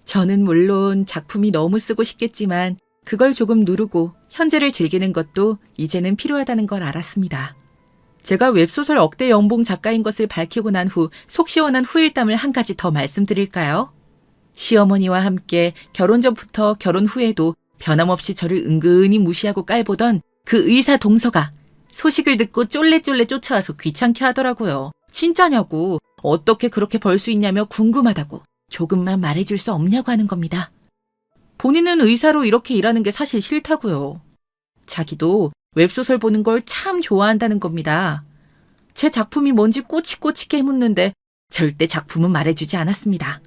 저는 물론 작품이 너무 쓰고 싶겠지만 그걸 조금 누르고 현재를 즐기는 것도 이제는 필요하다는 걸 알았습니다. 제가 웹소설 억대 연봉 작가인 것을 밝히고 난 후 속 시원한 후일담을 한 가지 더 말씀드릴까요? 시어머니와 함께 결혼 전부터 결혼 후에도 변함없이 저를 은근히 무시하고 깔보던 그 의사 동서가 소식을 듣고 쫄래쫄래 쫓아와서 귀찮게 하더라고요. 진짜냐고, 어떻게 그렇게 벌 수 있냐며 궁금하다고, 조금만 말해줄 수 없냐고 하는 겁니다. 본인은 의사로 이렇게 일하는 게 사실 싫다고요. 자기도 웹소설 보는 걸 참 좋아한다는 겁니다. 제 작품이 뭔지 꼬치꼬치게 묻는데 절대 작품은 말해주지 않았습니다.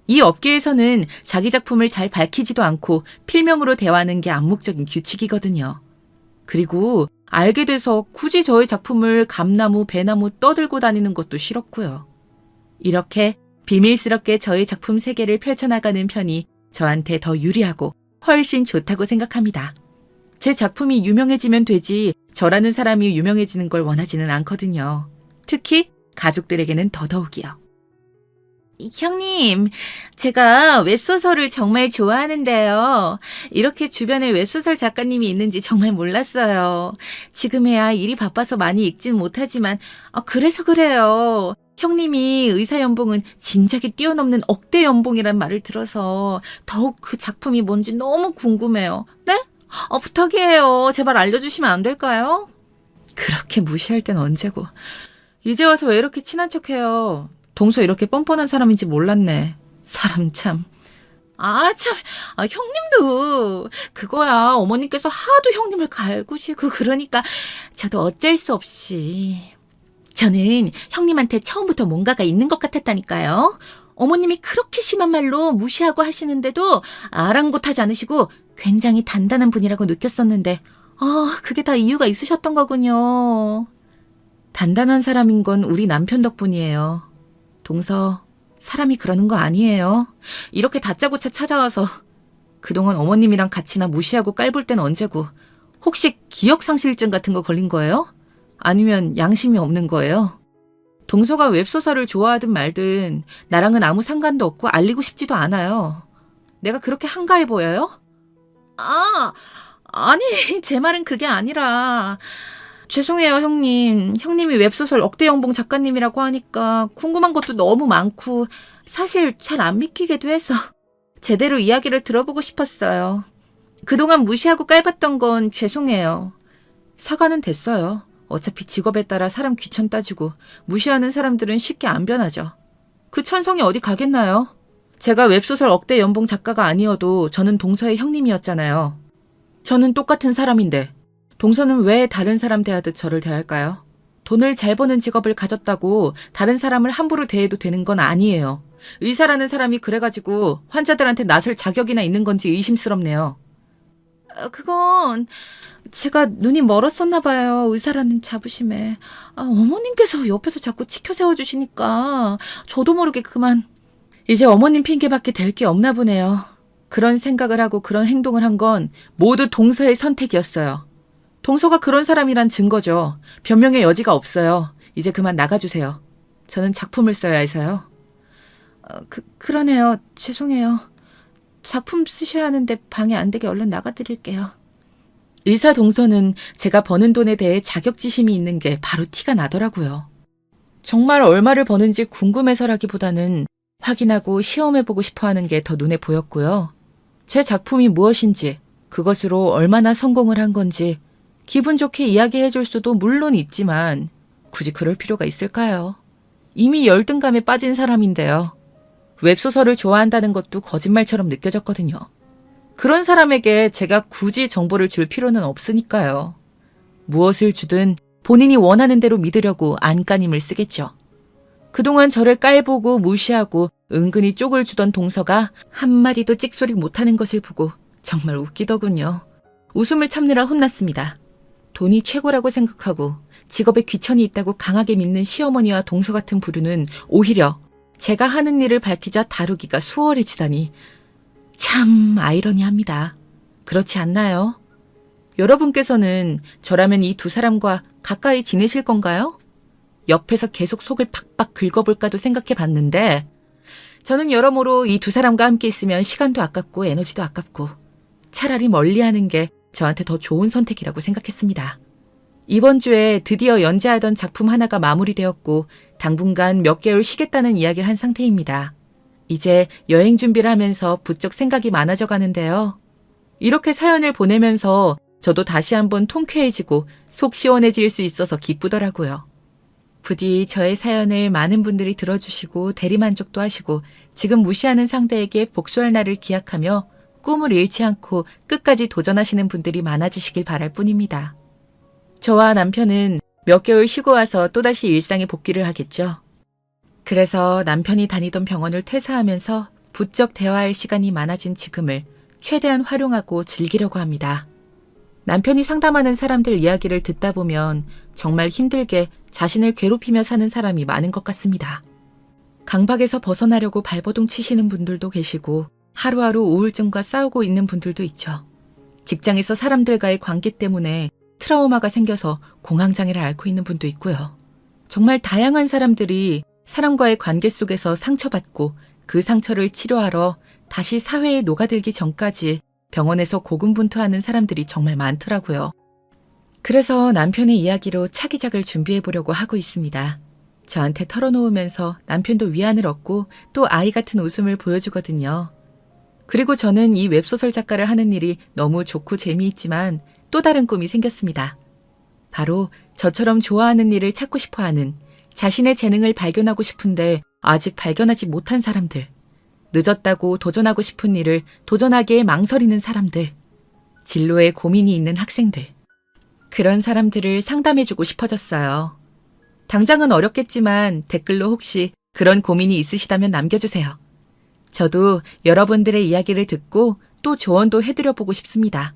이 업계에서는 자기 작품을 잘 밝히지도 않고 필명으로 대화하는 게 암묵적인 규칙이거든요. 그리고 알게 돼서 굳이 저의 작품을 감나무, 배나무 떠들고 다니는 것도 싫었고요. 이렇게 비밀스럽게 저의 작품 세계를 펼쳐나가는 편이 저한테 더 유리하고 훨씬 좋다고 생각합니다. 제 작품이 유명해지면 되지 저라는 사람이 유명해지는 걸 원하지는 않거든요. 특히 가족들에게는 더더욱이요. 형님, 제가 웹소설을 정말 좋아하는데요. 이렇게 주변에 웹소설 작가님이 있는지 정말 몰랐어요. 지금에야 일이 바빠서 많이 읽진 못하지만 그래서 그래요. 형님이 의사 연봉은 진작에 뛰어넘는 억대 연봉이란 말을 들어서 더욱 그 작품이 뭔지 너무 궁금해요. 네? 부탁이에요. 제발 알려주시면 안 될까요? 그렇게 무시할 땐 언제고. 이제 와서 왜 이렇게 친한 척해요. 동서 이렇게 뻔뻔한 사람인지 몰랐네. 사람 참. 형님도 그거야. 어머님께서 하도 형님을 갈구시고 그러니까 저도 어쩔 수 없이. 저는 형님한테 처음부터 뭔가가 있는 것 같았다니까요. 어머님이 그렇게 심한 말로 무시하고 하시는데도 아랑곳하지 않으시고 굉장히 단단한 분이라고 느꼈었는데 그게 다 이유가 있으셨던 거군요. 단단한 사람인 건 우리 남편 덕분이에요. 동서, 사람이 그러는 거 아니에요. 이렇게 다짜고짜 찾아와서 그동안 어머님이랑 같이나 무시하고 깔볼 땐 언제고. 혹시 기억상실증 같은 거 걸린 거예요? 아니면 양심이 없는 거예요? 동서가 웹소설을 좋아하든 말든 나랑은 아무 상관도 없고 알리고 싶지도 않아요. 내가 그렇게 한가해 보여요? 아니, 제 말은 그게 아니라. 죄송해요, 형님. 형님이 웹소설 억대연봉 작가님이라고 하니까 궁금한 것도 너무 많고 사실 잘 안 믿기기도 해서 제대로 이야기를 들어보고 싶었어요. 그동안 무시하고 깔봤던 건 죄송해요. 사과는 됐어요. 어차피 직업에 따라 사람 귀천 따지고 무시하는 사람들은 쉽게 안 변하죠. 그 천성이 어디 가겠나요? 제가 웹소설 억대 연봉 작가가 아니어도 저는 동서의 형님이었잖아요. 저는 똑같은 사람인데 동서는 왜 다른 사람 대하듯 저를 대할까요? 돈을 잘 버는 직업을 가졌다고 다른 사람을 함부로 대해도 되는 건 아니에요. 의사라는 사람이 그래가지고 환자들한테 나설 자격이나 있는 건지 의심스럽네요. 그건 제가 눈이 멀었었나 봐요. 의사라는 자부심에. 어머님께서 옆에서 자꾸 치켜 세워주시니까 저도 모르게 그만. 이제 어머님 핑계밖에 될 게 없나 보네요. 그런 생각을 하고 그런 행동을 한 건 모두 동서의 선택이었어요. 동서가 그런 사람이란 증거죠. 변명의 여지가 없어요. 이제 그만 나가주세요. 저는 작품을 써야 해서요. 그러네요. 죄송해요. 작품 쓰셔야 하는데 방해 안 되게 얼른 나가드릴게요. 의사 동서는 제가 버는 돈에 대해 자격지심이 있는 게 바로 티가 나더라고요. 정말 얼마를 버는지 궁금해서라기보다는 확인하고 시험해보고 싶어하는 게 더 눈에 보였고요. 제 작품이 무엇인지, 그것으로 얼마나 성공을 한 건지 기분 좋게 이야기해줄 수도 물론 있지만 굳이 그럴 필요가 있을까요? 이미 열등감에 빠진 사람인데요. 웹소설을 좋아한다는 것도 거짓말처럼 느껴졌거든요. 그런 사람에게 제가 굳이 정보를 줄 필요는 없으니까요. 무엇을 주든 본인이 원하는 대로 믿으려고 안간힘을 쓰겠죠. 그동안 저를 깔보고 무시하고 은근히 쪽을 주던 동서가 한마디도 찍소리 못하는 것을 보고 정말 웃기더군요. 웃음을 참느라 혼났습니다. 돈이 최고라고 생각하고 직업에 귀천이 있다고 강하게 믿는 시어머니와 동서 같은 부류는 오히려 제가 하는 일을 밝히자 다루기가 수월해지다니 참 아이러니합니다. 그렇지 않나요? 여러분께서는 저라면 이 두 사람과 가까이 지내실 건가요? 옆에서 계속 속을 팍팍 긁어볼까도 생각해 봤는데 저는 여러모로 이 두 사람과 함께 있으면 시간도 아깝고 에너지도 아깝고 차라리 멀리하는 게 저한테 더 좋은 선택이라고 생각했습니다. 이번 주에 드디어 연재하던 작품 하나가 마무리되었고 당분간 몇 개월 쉬겠다는 이야기를 한 상태입니다. 이제 여행 준비를 하면서 부쩍 생각이 많아져 가는데요. 이렇게 사연을 보내면서 저도 다시 한번 통쾌해지고 속 시원해질 수 있어서 기쁘더라고요. 부디 저의 사연을 많은 분들이 들어주시고 대리만족도 하시고 지금 무시하는 상대에게 복수할 날을 기약하며 꿈을 잃지 않고 끝까지 도전하시는 분들이 많아지시길 바랄 뿐입니다. 저와 남편은 몇 개월 쉬고 와서 또다시 일상에 복귀를 하겠죠. 그래서 남편이 다니던 병원을 퇴사하면서 부쩍 대화할 시간이 많아진 지금을 최대한 활용하고 즐기려고 합니다. 남편이 상담하는 사람들 이야기를 듣다 보면 정말 힘들게 자신을 괴롭히며 사는 사람이 많은 것 같습니다. 강박에서 벗어나려고 발버둥 치시는 분들도 계시고 하루하루 우울증과 싸우고 있는 분들도 있죠. 직장에서 사람들과의 관계 때문에 트라우마가 생겨서 공황장애를 앓고 있는 분도 있고요. 정말 다양한 사람들이 사람과의 관계 속에서 상처받고 그 상처를 치료하러 다시 사회에 녹아들기 전까지 병원에서 고군분투하는 사람들이 정말 많더라고요. 그래서 남편의 이야기로 차기작을 준비해 보려고 하고 있습니다. 저한테 털어놓으면서 남편도 위안을 얻고 또 아이 같은 웃음을 보여주거든요. 그리고 저는 이 웹소설 작가를 하는 일이 너무 좋고 재미있지만 또 다른 꿈이 생겼습니다. 바로 저처럼 좋아하는 일을 찾고 싶어하는, 자신의 재능을 발견하고 싶은데 아직 발견하지 못한 사람들, 늦었다고 도전하고 싶은 일을 도전하기에 망설이는 사람들, 진로에 고민이 있는 학생들, 그런 사람들을 상담해주고 싶어졌어요. 당장은 어렵겠지만 댓글로 혹시 그런 고민이 있으시다면 남겨주세요. 저도 여러분들의 이야기를 듣고 또 조언도 해드려보고 싶습니다.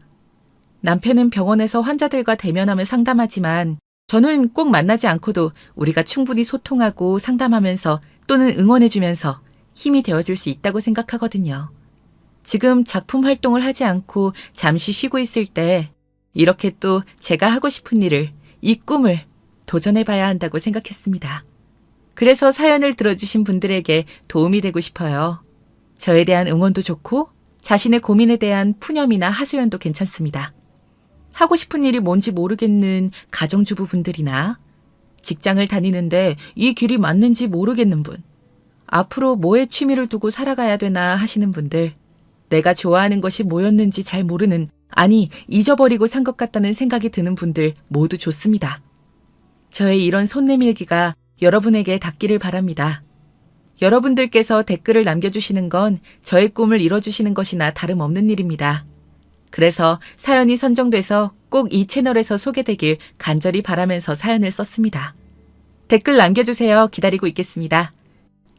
남편은 병원에서 환자들과 대면하며 상담하지만 저는 꼭 만나지 않고도 우리가 충분히 소통하고 상담하면서 또는 응원해주면서 힘이 되어줄 수 있다고 생각하거든요. 지금 작품 활동을 하지 않고 잠시 쉬고 있을 때 이렇게 또 제가 하고 싶은 일을, 이 꿈을 도전해봐야 한다고 생각했습니다. 그래서 사연을 들어주신 분들에게 도움이 되고 싶어요. 저에 대한 응원도 좋고 자신의 고민에 대한 푸념이나 하소연도 괜찮습니다. 하고 싶은 일이 뭔지 모르겠는 가정주부분들이나 직장을 다니는데 이 길이 맞는지 모르겠는 분, 앞으로 뭐에 취미를 두고 살아가야 되나 하시는 분들, 내가 좋아하는 것이 뭐였는지 잘 모르는, 아니 잊어버리고 산 것 같다는 생각이 드는 분들 모두 좋습니다. 저의 이런 손 내밀기가 여러분에게 닿기를 바랍니다. 여러분들께서 댓글을 남겨주시는 건 저의 꿈을 이뤄주시는 것이나 다름없는 일입니다. 그래서 사연이 선정돼서 꼭 이 채널에서 소개되길 간절히 바라면서 사연을 썼습니다. 댓글 남겨주세요. 기다리고 있겠습니다.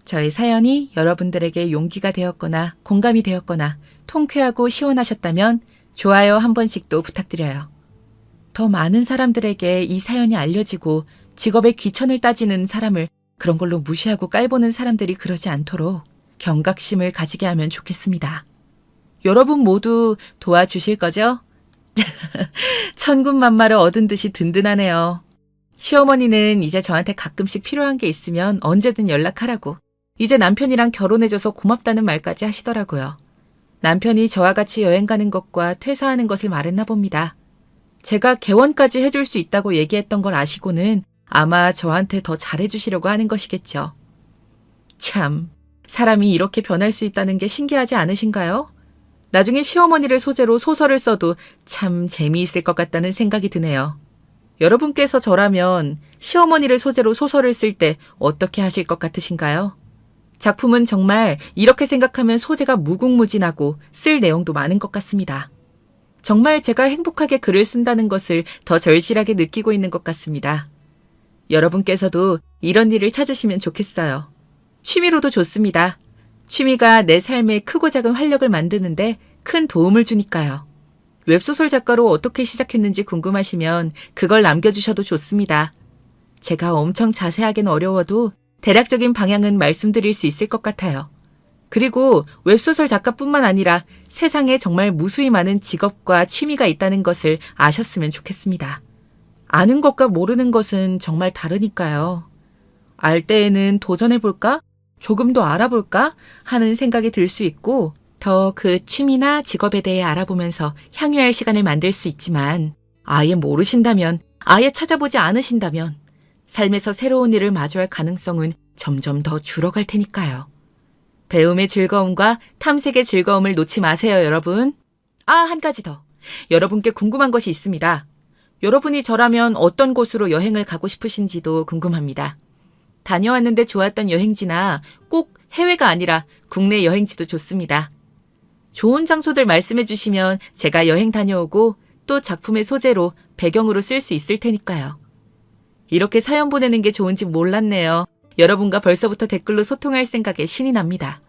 저의 사연이 여러분들에게 용기가 되었거나 공감이 되었거나 통쾌하고 시원하셨다면 좋아요 한 번씩도 부탁드려요. 더 많은 사람들에게 이 사연이 알려지고 직업의 귀천을 따지는 사람을 그런 걸로 무시하고 깔보는 사람들이 그러지 않도록 경각심을 가지게 하면 좋겠습니다. 여러분 모두 도와주실 거죠? 천군만마를 얻은 듯이 든든하네요. 시어머니는 이제 저한테 가끔씩 필요한 게 있으면 언제든 연락하라고, 이제 남편이랑 결혼해줘서 고맙다는 말까지 하시더라고요. 남편이 저와 같이 여행 가는 것과 퇴사하는 것을 말했나 봅니다. 제가 개원까지 해줄 수 있다고 얘기했던 걸 아시고는 아마 저한테 더 잘해주시려고 하는 것이겠죠. 참, 사람이 이렇게 변할 수 있다는 게 신기하지 않으신가요? 나중에 시어머니를 소재로 소설을 써도 참 재미있을 것 같다는 생각이 드네요. 여러분께서 저라면 시어머니를 소재로 소설을 쓸 때 어떻게 하실 것 같으신가요? 작품은 정말 이렇게 생각하면 소재가 무궁무진하고 쓸 내용도 많은 것 같습니다. 정말 제가 행복하게 글을 쓴다는 것을 더 절실하게 느끼고 있는 것 같습니다. 여러분께서도 이런 일을 찾으시면 좋겠어요. 취미로도 좋습니다. 취미가 내 삶에 크고 작은 활력을 만드는데 큰 도움을 주니까요. 웹소설 작가로 어떻게 시작했는지 궁금하시면 그걸 남겨주셔도 좋습니다. 제가 엄청 자세하게는 어려워도 대략적인 방향은 말씀드릴 수 있을 것 같아요. 그리고 웹소설 작가뿐만 아니라 세상에 정말 무수히 많은 직업과 취미가 있다는 것을 아셨으면 좋겠습니다. 아는 것과 모르는 것은 정말 다르니까요. 알 때에는 도전해볼까? 조금 더 알아볼까? 하는 생각이 들 수 있고, 더 그 취미나 직업에 대해 알아보면서 향유할 시간을 만들 수 있지만, 아예 모르신다면, 아예 찾아보지 않으신다면, 삶에서 새로운 일을 마주할 가능성은 점점 더 줄어갈 테니까요. 배움의 즐거움과 탐색의 즐거움을 놓지 마세요, 여러분. 한 가지 더. 여러분께 궁금한 것이 있습니다. 여러분이 저라면 어떤 곳으로 여행을 가고 싶으신지도 궁금합니다. 다녀왔는데 좋았던 여행지나 꼭 해외가 아니라 국내 여행지도 좋습니다. 좋은 장소들 말씀해 주시면 제가 여행 다녀오고 또 작품의 소재로 배경으로 쓸 수 있을 테니까요. 이렇게 사연 보내는 게 좋은지 몰랐네요. 여러분과 벌써부터 댓글로 소통할 생각에 신이 납니다.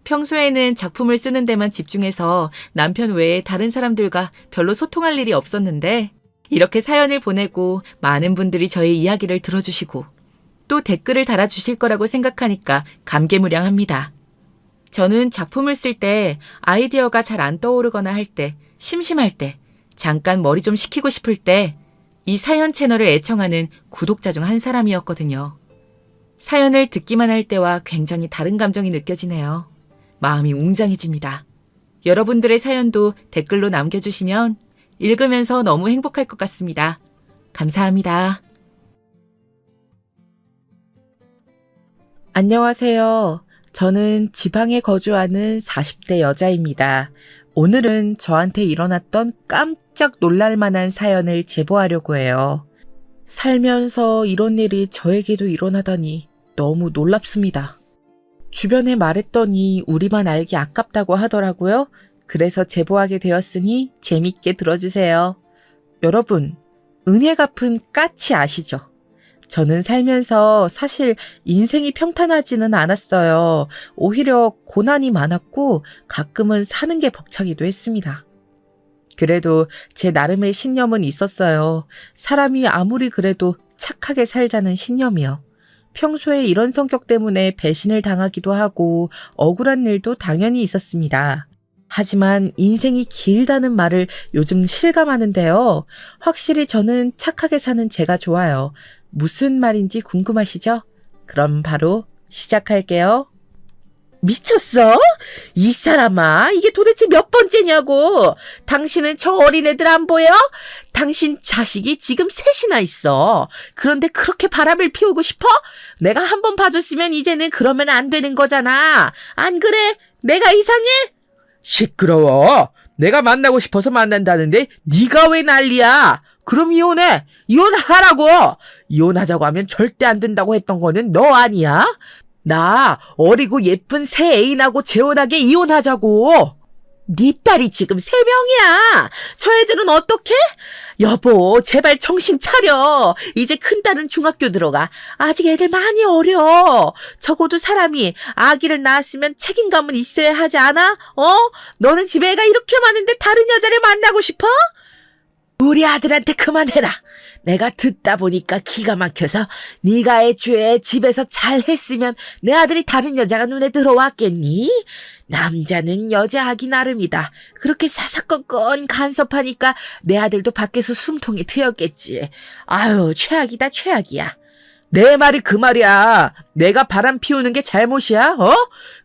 평소에는 작품을 쓰는 데만 집중해서 남편 외에 다른 사람들과 별로 소통할 일이 없었는데 이렇게 사연을 보내고 많은 분들이 저의 이야기를 들어주시고 또 댓글을 달아주실 거라고 생각하니까 감개무량합니다. 저는 작품을 쓸 때 아이디어가 잘 안 떠오르거나 할 때, 심심할 때, 잠깐 머리 좀 식히고 싶을 때 이 사연 채널을 애청하는 구독자 중 한 사람이었거든요. 사연을 듣기만 할 때와 굉장히 다른 감정이 느껴지네요. 마음이 웅장해집니다. 여러분들의 사연도 댓글로 남겨주시면 읽으면서 너무 행복할 것 같습니다. 감사합니다. 안녕하세요. 저는 지방에 거주하는 40대 여자입니다. 오늘은 저한테 일어났던 깜짝 놀랄 만한 사연을 제보하려고 해요. 살면서 이런 일이 저에게도 일어나다니 너무 놀랍습니다. 주변에 말했더니 우리만 알기 아깝다고 하더라고요. 그래서 제보하게 되었으니 재밌게 들어주세요. 여러분, 은혜 갚은 까치 아시죠? 저는 살면서 사실 인생이 평탄하지는 않았어요. 오히려 고난이 많았고 가끔은 사는 게 벅차기도 했습니다. 그래도 제 나름의 신념은 있었어요. 사람이 아무리 그래도 착하게 살자는 신념이요. 평소에 이런 성격 때문에 배신을 당하기도 하고 억울한 일도 당연히 있었습니다. 하지만 인생이 길다는 말을 요즘 실감하는데요. 확실히 저는 착하게 사는 제가 좋아요. 무슨 말인지 궁금하시죠? 그럼 바로 시작할게요. 미쳤어? 이 사람아, 이게 도대체 몇 번째냐고. 당신은 저 어린애들 안 보여? 당신 자식이 지금 셋이나 있어. 그런데 그렇게 바람을 피우고 싶어? 내가 한 번 봐줬으면 이제는 그러면 안 되는 거잖아. 안 그래? 내가 이상해? 시끄러워. 내가 만나고 싶어서 만난다는데 네가 왜 난리야? 그럼 이혼해. 이혼하라고. 이혼하자고 하면 절대 안 된다고 했던 거는 너 아니야? 나 어리고 예쁜 새 애인하고 재혼하게 이혼하자고. 네 딸이 지금 3명이야. 저 애들은 어떡해? 여보, 제발 정신 차려. 이제 큰딸은 중학교 들어가. 아직 애들 많이 어려. 적어도 사람이 아기를 낳았으면 책임감은 있어야 하지 않아? 너는 집에 애가 이렇게 많은데 다른 여자를 만나고 싶어? 우리 아들한테 그만해라. 내가 듣다 보니까 기가 막혀서 네가 애초에 집에서 잘했으면 내 아들이 다른 여자가 눈에 들어왔겠니? 남자는 여자하기 나름이다. 그렇게 사사건건 간섭하니까 내 아들도 밖에서 숨통이 트였겠지. 아유, 최악이다, 최악이야. 내 말이 그 말이야. 내가 바람 피우는 게 잘못이야?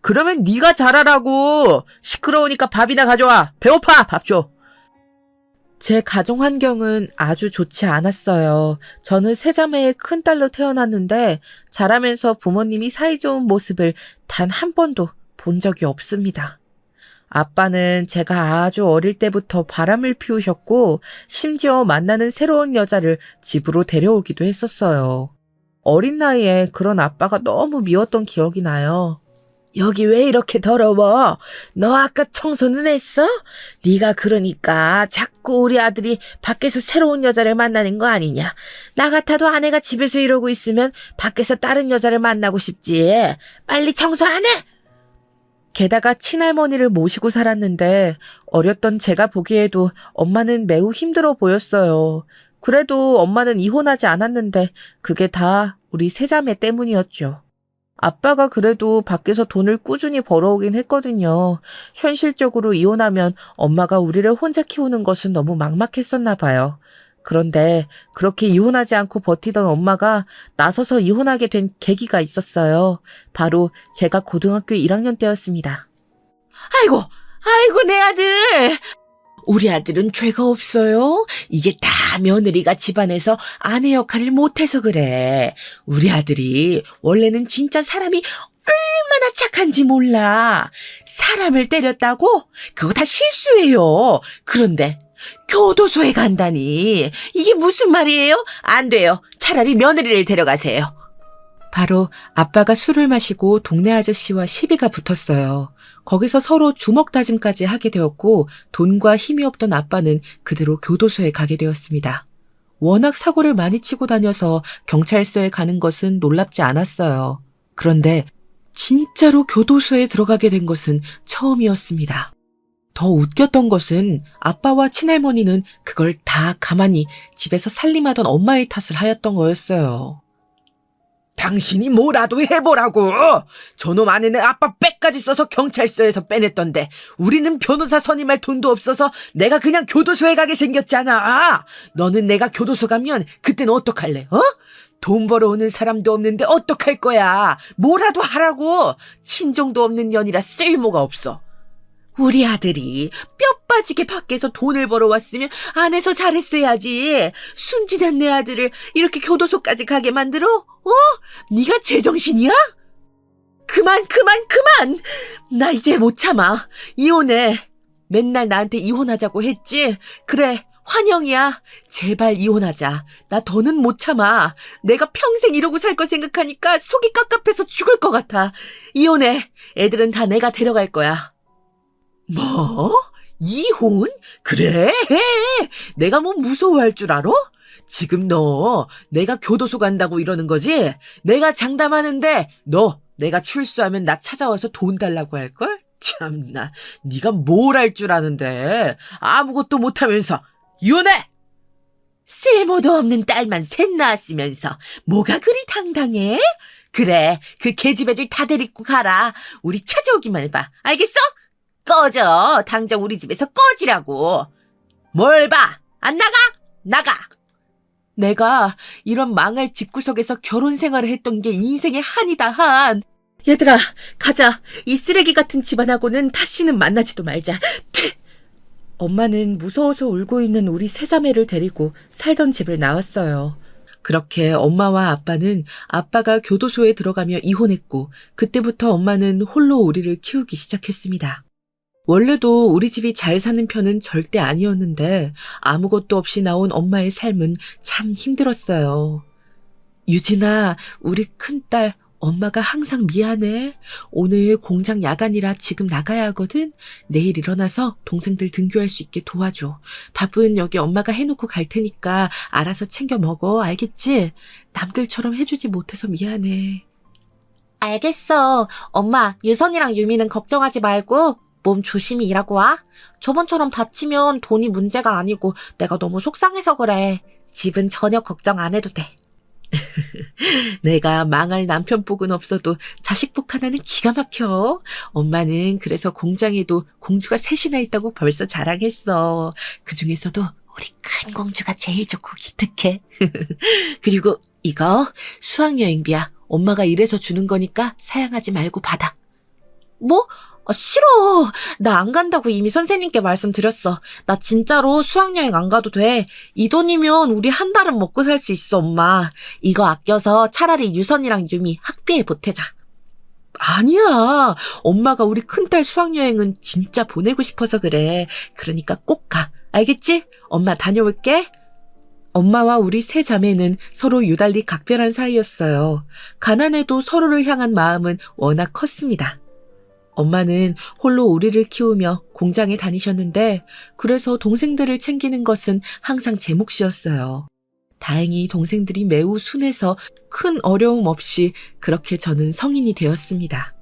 그러면 네가 잘하라고. 시끄러우니까 밥이나 가져와. 배고파, 밥 줘. 제 가정 환경은 아주 좋지 않았어요. 저는 세자매의 큰딸로 태어났는데 자라면서 부모님이 사이좋은 모습을 단 한 번도 본 적이 없습니다. 아빠는 제가 아주 어릴 때부터 바람을 피우셨고 심지어 만나는 새로운 여자를 집으로 데려오기도 했었어요. 어린 나이에 그런 아빠가 너무 미웠던 기억이 나요. 여기 왜 이렇게 더러워? 너 아까 청소는 했어? 네가 그러니까 자꾸 우리 아들이 밖에서 새로운 여자를 만나는 거 아니냐? 나 같아도 아내가 집에서 이러고 있으면 밖에서 다른 여자를 만나고 싶지. 빨리 청소 안 해? 게다가 친할머니를 모시고 살았는데 어렸던 제가 보기에도 엄마는 매우 힘들어 보였어요. 그래도 엄마는 이혼하지 않았는데 그게 다 우리 세자매 때문이었죠. 아빠가 그래도 밖에서 돈을 꾸준히 벌어오긴 했거든요. 현실적으로 이혼하면 엄마가 우리를 혼자 키우는 것은 너무 막막했었나 봐요. 그런데 그렇게 이혼하지 않고 버티던 엄마가 나서서 이혼하게 된 계기가 있었어요. 바로 제가 고등학교 1학년 때였습니다. 아이고, 아이고 내 아들. 우리 아들은 죄가 없어요. 이게 다 며느리가 집안에서 아내 역할을 못해서 그래. 우리 아들이 원래는 진짜 사람이 얼마나 착한지 몰라. 사람을 때렸다고? 그거 다 실수예요. 그런데 교도소에 간다니. 이게 무슨 말이에요? 안 돼요. 차라리 며느리를 데려가세요. 바로 아빠가 술을 마시고 동네 아저씨와 시비가 붙었어요. 거기서 서로 주먹 다짐까지 하게 되었고 돈과 힘이 없던 아빠는 그대로 교도소에 가게 되었습니다. 워낙 사고를 많이 치고 다녀서 경찰서에 가는 것은 놀랍지 않았어요. 그런데 진짜로 교도소에 들어가게 된 것은 처음이었습니다. 더 웃겼던 것은 아빠와 친할머니는 그걸 다 가만히 집에서 살림하던 엄마의 탓을 하였던 거였어요. 당신이 뭐라도 해보라고. 저놈 아내는 아빠 빽까지 써서 경찰서에서 빼냈던데 우리는 변호사 선임할 돈도 없어서 내가 그냥 교도소에 가게 생겼잖아. 너는 내가 교도소 가면 그때는 어떡할래? 돈 벌어오는 사람도 없는데 어떡할 거야. 뭐라도 하라고. 친정도 없는 년이라 쓸모가 없어. 우리 아들이 뼈 빠지게 밖에서 돈을 벌어왔으면 안에서 잘했어야지. 순진한 내 아들을 이렇게 교도소까지 가게 만들어? 네가 제정신이야? 그만! 나 이제 못 참아. 이혼해. 맨날 나한테 이혼하자고 했지? 그래, 환영이야. 제발 이혼하자. 나 더는 못 참아. 내가 평생 이러고 살 거 생각하니까 속이 깝깝해서 죽을 것 같아. 이혼해. 애들은 다 내가 데려갈 거야. 뭐? 이혼? 그래, 해. 내가 뭐 무서워할 줄 알아? 지금 너 내가 교도소 간다고 이러는 거지? 내가 장담하는데 너 내가 출소하면 나 찾아와서 돈 달라고 할걸? 참나, 네가 뭘 할 줄 아는데 아무것도 못하면서 이혼해! 쓸모도 없는 딸만 셋 낳았으면서 뭐가 그리 당당해? 그래, 그 계집애들 다 데리고 가라. 우리 찾아오기만 해봐. 알겠어? 꺼져. 당장 우리 집에서 꺼지라고. 뭘 봐? 안 나가? 나가. 내가 이런 망할 집구석에서 결혼 생활을 했던 게 인생의 한이다, 한. 얘들아, 가자. 이 쓰레기 같은 집안하고는 다시는 만나지도 말자. 튀! 엄마는 무서워서 울고 있는 우리 세자매를 데리고 살던 집을 나왔어요. 그렇게 엄마와 아빠는 아빠가 교도소에 들어가며 이혼했고, 그때부터 엄마는 홀로 우리를 키우기 시작했습니다. 원래도 우리 집이 잘 사는 편은 절대 아니었는데 아무것도 없이 나온 엄마의 삶은 참 힘들었어요. 유진아, 우리 큰딸, 엄마가 항상 미안해. 오늘 공장 야간이라 지금 나가야 하거든. 내일 일어나서 동생들 등교할 수 있게 도와줘. 밥은 여기 엄마가 해놓고 갈 테니까 알아서 챙겨 먹어. 알겠지? 남들처럼 해주지 못해서 미안해. 알겠어. 엄마, 유선이랑 유미는 걱정하지 말고 몸 조심히 일하고 와. 저번처럼 다치면 돈이 문제가 아니고 내가 너무 속상해서 그래. 집은 전혀 걱정 안 해도 돼. 내가 망할 남편복은 없어도 자식복 하나는 기가 막혀. 엄마는 그래서 공장에도 공주가 셋이나 있다고 벌써 자랑했어. 그중에서도 우리 큰 공주가 제일 좋고 기특해. 그리고 이거 수학여행비야. 엄마가 이래서 주는 거니까 사양하지 말고 받아. 뭐? 싫어. 나 안 간다고 이미 선생님께 말씀드렸어. 나 진짜로 수학여행 안 가도 돼. 이 돈이면 우리 한 달은 먹고 살 수 있어, 엄마. 이거 아껴서 차라리 유선이랑 유미 학비에 보태자. 아니야. 엄마가 우리 큰딸 수학여행은 진짜 보내고 싶어서 그래. 그러니까 꼭 가. 알겠지? 엄마 다녀올게. 엄마와 우리 세 자매는 서로 유달리 각별한 사이였어요. 가난해도 서로를 향한 마음은 워낙 컸습니다. 엄마는 홀로 우리를 키우며 공장에 다니셨는데 그래서 동생들을 챙기는 것은 항상 제 몫이었어요. 다행히 동생들이 매우 순해서 큰 어려움 없이 그렇게 저는 성인이 되었습니다.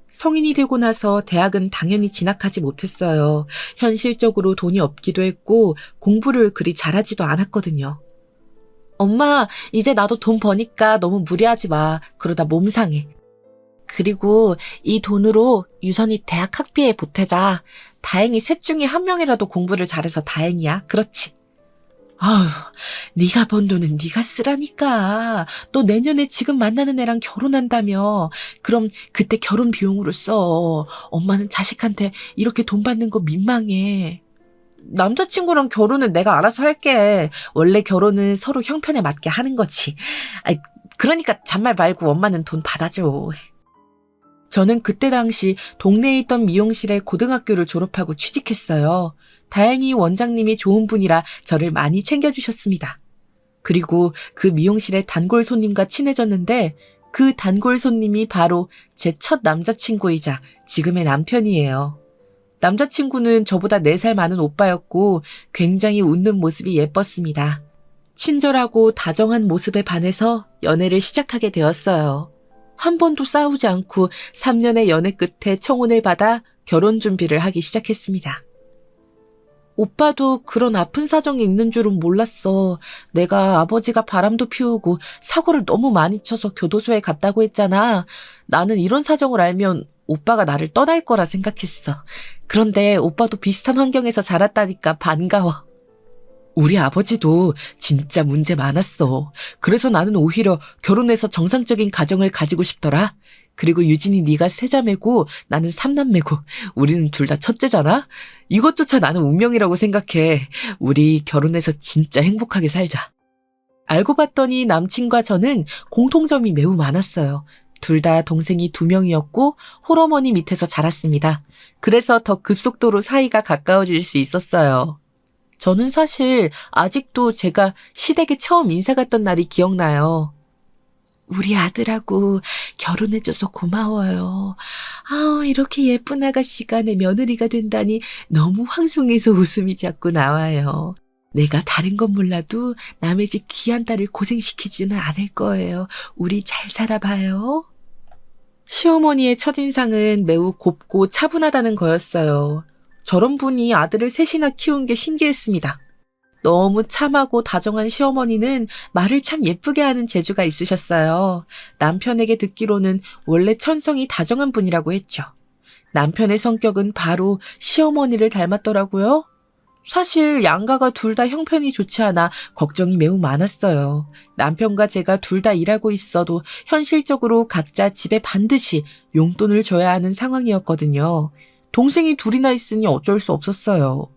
성인이 되고 나서 대학은 당연히 진학하지 못했어요. 현실적으로 돈이 없기도 했고 공부를 그리 잘하지도 않았거든요. 엄마, 이제 나도 돈 버니까 너무 무리하지 마. 그러다 몸 상해. 그리고 이 돈으로 유선이 대학 학비에 보태자. 다행히 셋 중에 한 명이라도 공부를 잘해서 다행이야. 그렇지? 아휴, 네가 번 돈은 네가 쓰라니까. 너 내년에 지금 만나는 애랑 결혼한다며. 그럼 그때 결혼 비용으로 써. 엄마는 자식한테 이렇게 돈 받는 거 민망해. 남자친구랑 결혼은 내가 알아서 할게. 원래 결혼은 서로 형편에 맞게 하는 거지. 그러니까 잔말 말고 엄마는 돈 받아줘. 저는 그때 당시 동네에 있던 미용실에 고등학교를 졸업하고 취직했어요. 다행히 원장님이 좋은 분이라 저를 많이 챙겨주셨습니다. 그리고 그 미용실의 단골 손님과 친해졌는데 그 단골 손님이 바로 제 첫 남자친구이자 지금의 남편이에요. 남자친구는 저보다 4살 많은 오빠였고 굉장히 웃는 모습이 예뻤습니다. 친절하고 다정한 모습에 반해서 연애를 시작하게 되었어요. 한 번도 싸우지 않고 3년의 연애 끝에 청혼을 받아 결혼 준비를 하기 시작했습니다. 오빠도 그런 아픈 사정이 있는 줄은 몰랐어. 내가 아버지가 바람도 피우고 사고를 너무 많이 쳐서 교도소에 갔다고 했잖아. 나는 이런 사정을 알면 오빠가 나를 떠날 거라 생각했어. 그런데 오빠도 비슷한 환경에서 자랐다니까 반가워. 우리 아버지도 진짜 문제 많았어. 그래서 나는 오히려 결혼해서 정상적인 가정을 가지고 싶더라. 그리고 유진이 네가 세자매고 나는 삼남매고 우리는 둘 다 첫째잖아. 이것조차 나는 운명이라고 생각해. 우리 결혼해서 진짜 행복하게 살자. 알고 봤더니 남친과 저는 공통점이 매우 많았어요. 둘 다 동생이 2명이었고 홀어머니 밑에서 자랐습니다. 그래서 더 급속도로 사이가 가까워질 수 있었어요. 저는 사실 아직도 제가 시댁에 처음 인사 갔던 날이 기억나요. 우리 아들하고 결혼해줘서 고마워요. 이렇게 예쁜 아가씨가 내 며느리가 된다니 너무 황송해서 웃음이 자꾸 나와요. 내가 다른 건 몰라도 남의 집 귀한 딸을 고생시키지는 않을 거예요. 우리 잘 살아봐요. 시어머니의 첫인상은 매우 곱고 차분하다는 거였어요. 저런 분이 아들을 셋이나 키운 게 신기했습니다. 너무 참하고 다정한 시어머니는 말을 참 예쁘게 하는 재주가 있으셨어요. 남편에게 듣기로는 원래 천성이 다정한 분이라고 했죠. 남편의 성격은 바로 시어머니를 닮았더라고요. 사실 양가가 둘 다 형편이 좋지 않아 걱정이 매우 많았어요. 남편과 제가 둘 다 일하고 있어도 현실적으로 각자 집에 반드시 용돈을 줘야 하는 상황이었거든요. 동생이 둘이나 있으니 어쩔 수 없었어요.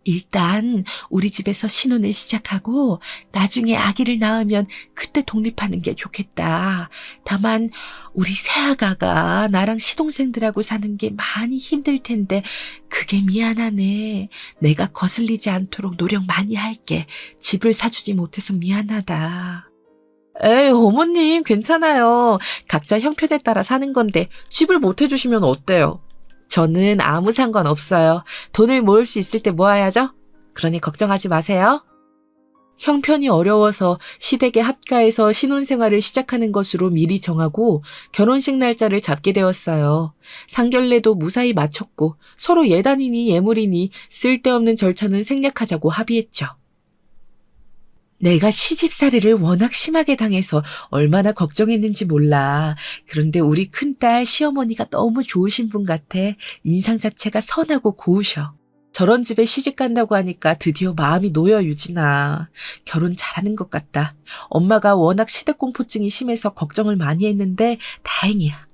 일단 우리 집에서 신혼을 시작하고 나중에 아기를 낳으면 그때 독립하는 게 좋겠다. 다만 우리 새아가가 나랑 시동생들하고 사는 게 많이 힘들 텐데 그게 미안하네. 내가 거슬리지 않도록 노력 많이 할게. 집을 사주지 못해서 미안하다. 에이, 어머님 괜찮아요. 각자 형편에 따라 사는 건데 집을 못 해주시면 어때요? 저는 아무 상관없어요. 돈을 모을 수 있을 때 모아야죠. 그러니 걱정하지 마세요. 형편이 어려워서 시댁의 합가에서 신혼생활을 시작하는 것으로 미리 정하고 결혼식 날짜를 잡게 되었어요. 상견례도 무사히 마쳤고 서로 예단이니 예물이니 쓸데없는 절차는 생략하자고 합의했죠. 내가 시집살이를 워낙 심하게 당해서 얼마나 걱정했는지 몰라. 그런데 우리 큰딸 시어머니가 너무 좋으신 분 같아. 인상 자체가 선하고 고우셔. 저런 집에 시집 간다고 하니까 드디어 마음이 놓여, 유진아. 결혼 잘하는 것 같다. 엄마가 워낙 시댁공포증이 심해서 걱정을 많이 했는데 다행이야.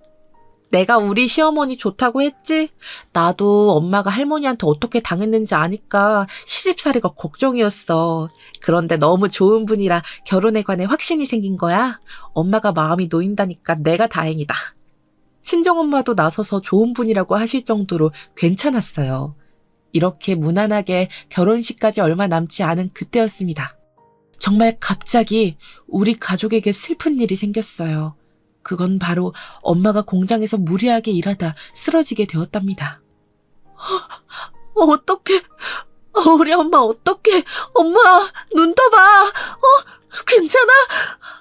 내가 우리 시어머니 좋다고 했지? 나도 엄마가 할머니한테 어떻게 당했는지 아니까 시집살이가 걱정이었어. 그런데 너무 좋은 분이라 결혼에 관해 확신이 생긴 거야. 엄마가 마음이 놓인다니까 내가 다행이다. 친정엄마도 나서서 좋은 분이라고 하실 정도로 괜찮았어요. 이렇게 무난하게 결혼식까지 얼마 남지 않은 그때였습니다. 정말 갑자기 우리 가족에게 슬픈 일이 생겼어요. 그건 바로 엄마가 공장에서 무리하게 일하다 쓰러지게 되었답니다. 어떡해. 우리 엄마 어떡해. 엄마 눈 떠봐. 괜찮아?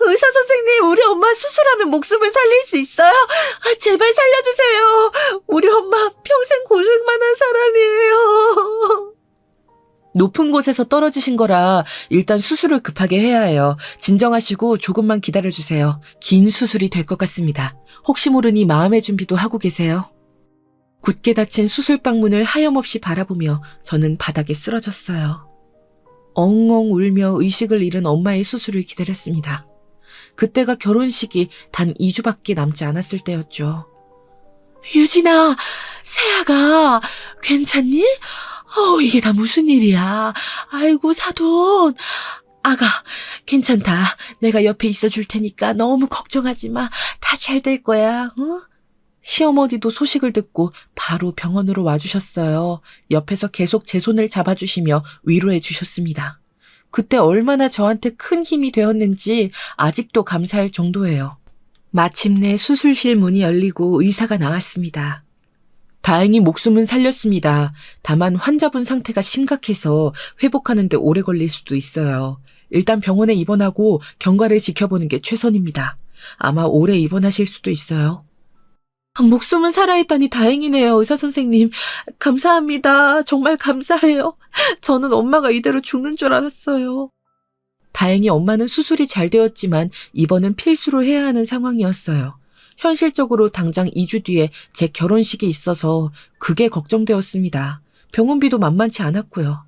의사 선생님, 우리 엄마 수술하면 목숨을 살릴 수 있어요? 제발 살려주세요. 우리 엄마 평생 고생만 한 사람이에요. 높은 곳에서 떨어지신 거라 일단 수술을 급하게 해야 해요. 진정하시고 조금만 기다려주세요. 긴 수술이 될 것 같습니다. 혹시 모르니 마음의 준비도 하고 계세요. 굳게 닫힌 수술방 문을 하염없이 바라보며 저는 바닥에 쓰러졌어요. 엉엉 울며 의식을 잃은 엄마의 수술을 기다렸습니다. 그때가 결혼식이 단 2주밖에 남지 않았을 때였죠. 유진아, 새아가 괜찮니? 이게 다 무슨 일이야. 아이고, 사돈. 아가, 괜찮다. 내가 옆에 있어줄 테니까 너무 걱정하지 마. 다 잘 될 거야. 어? 시어머니도 소식을 듣고 바로 병원으로 와주셨어요. 옆에서 계속 제 손을 잡아주시며 위로해 주셨습니다. 그때 얼마나 저한테 큰 힘이 되었는지 아직도 감사할 정도예요. 마침내 수술실 문이 열리고 의사가 나왔습니다. 다행히 목숨은 살렸습니다. 다만 환자분 상태가 심각해서 회복하는 데 오래 걸릴 수도 있어요. 일단 병원에 입원하고 경과를 지켜보는 게 최선입니다. 아마 오래 입원하실 수도 있어요. 목숨은 살아있다니 다행이네요, 의사 선생님. 감사합니다. 정말 감사해요. 저는 엄마가 이대로 죽는 줄 알았어요. 다행히 엄마는 수술이 잘 되었지만 입원은 필수로 해야 하는 상황이었어요. 현실적으로 당장 2주 뒤에 제 결혼식이 있어서 그게 걱정되었습니다. 병원비도 만만치 않았고요.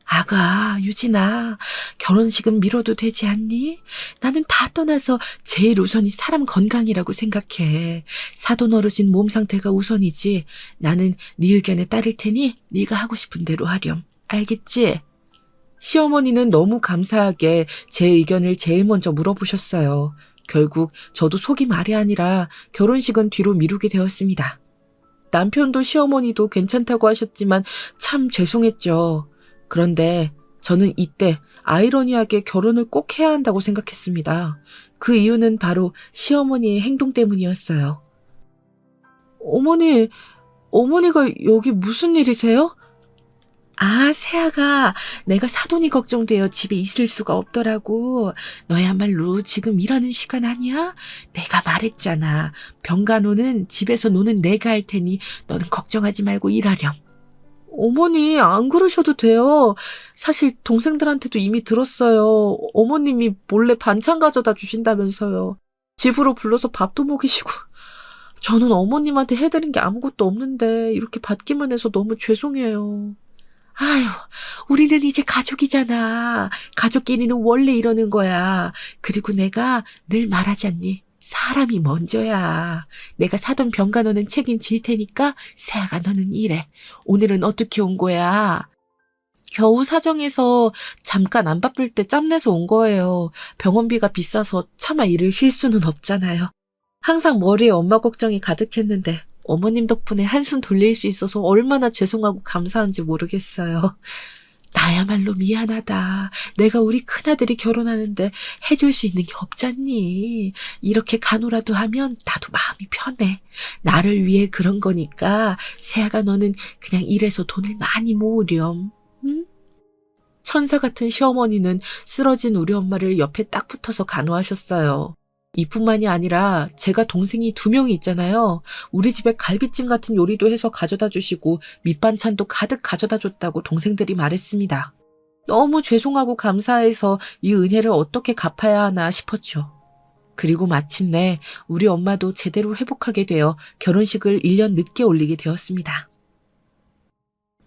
아가, 유진아, 결혼식은 미뤄도 되지 않니? 나는 다 떠나서 제일 우선이 사람 건강이라고 생각해. 사돈 어르신 몸 상태가 우선이지. 나는 네 의견에 따를 테니 네가 하고 싶은 대로 하렴. 알겠지? 시어머니는 너무 감사하게 제 의견을 제일 먼저 물어보셨어요. 결국 저도 속이 말이 아니라 결혼식은 뒤로 미루게 되었습니다. 남편도 시어머니도 괜찮다고 하셨지만 참 죄송했죠. 그런데 저는 이때 아이러니하게 결혼을 꼭 해야 한다고 생각했습니다. 그 이유는 바로 시어머니의 행동 때문이었어요. 어머니가 여기 무슨 일이세요? 아, 새아가, 내가 사돈이 걱정되어 집에 있을 수가 없더라고. 너야말로 지금 일하는 시간 아니야? 내가 말했잖아. 병간호는 집에서 노는 내가 할 테니 너는 걱정하지 말고 일하렴. 어머니, 안 그러셔도 돼요. 사실 동생들한테도 이미 들었어요. 어머님이 몰래 반찬 가져다 주신다면서요. 집으로 불러서 밥도 먹이시고. 저는 어머님한테 해드린 게 아무것도 없는데 이렇게 받기만 해서 너무 죄송해요. 아유, 우리는 이제 가족이잖아. 가족끼리는 원래 이러는 거야. 그리고 내가 늘 말하지 않니? 사람이 먼저야. 내가 사돈 병간호는 책임질 테니까 세아가 너는 일해. 오늘은 어떻게 온 거야? 겨우 사정해서 잠깐 안 바쁠 때 짬내서 온 거예요. 병원비가 비싸서 차마 일을 쉴 수는 없잖아요. 항상 머리에 엄마 걱정이 가득했는데 어머님 덕분에 한숨 돌릴 수 있어서 얼마나 죄송하고 감사한지 모르겠어요. 나야말로 미안하다. 내가 우리 큰아들이 결혼하는데 해줄 수 있는 게 없잖니. 이렇게 간호라도 하면 나도 마음이 편해. 나를 위해 그런 거니까 세아가 너는 그냥 일해서 돈을 많이 모으렴. 응? 천사 같은 시어머니는 쓰러진 우리 엄마를 옆에 딱 붙어서 간호하셨어요. 이뿐만이 아니라 제가 동생이 2명이 있잖아요. 우리 집에 갈비찜 같은 요리도 해서 가져다 주시고 밑반찬도 가득 가져다 줬다고 동생들이 말했습니다. 너무 죄송하고 감사해서 이 은혜를 어떻게 갚아야 하나 싶었죠. 그리고 마침내 우리 엄마도 제대로 회복하게 되어 결혼식을 1년 늦게 올리게 되었습니다.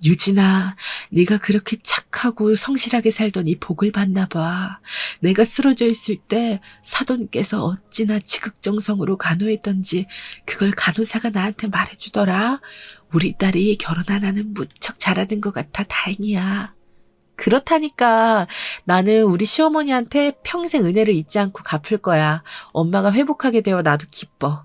유진아, 네가 그렇게 착하고 성실하게 살더니 복을 받나 봐. 내가 쓰러져 있을 때 사돈께서 어찌나 지극정성으로 간호했던지 그걸 간호사가 나한테 말해주더라. 우리 딸이 결혼 하나는 무척 잘하는 것 같아 다행이야. 그렇다니까 나는 우리 시어머니한테 평생 은혜를 잊지 않고 갚을 거야. 엄마가 회복하게 되어 나도 기뻐.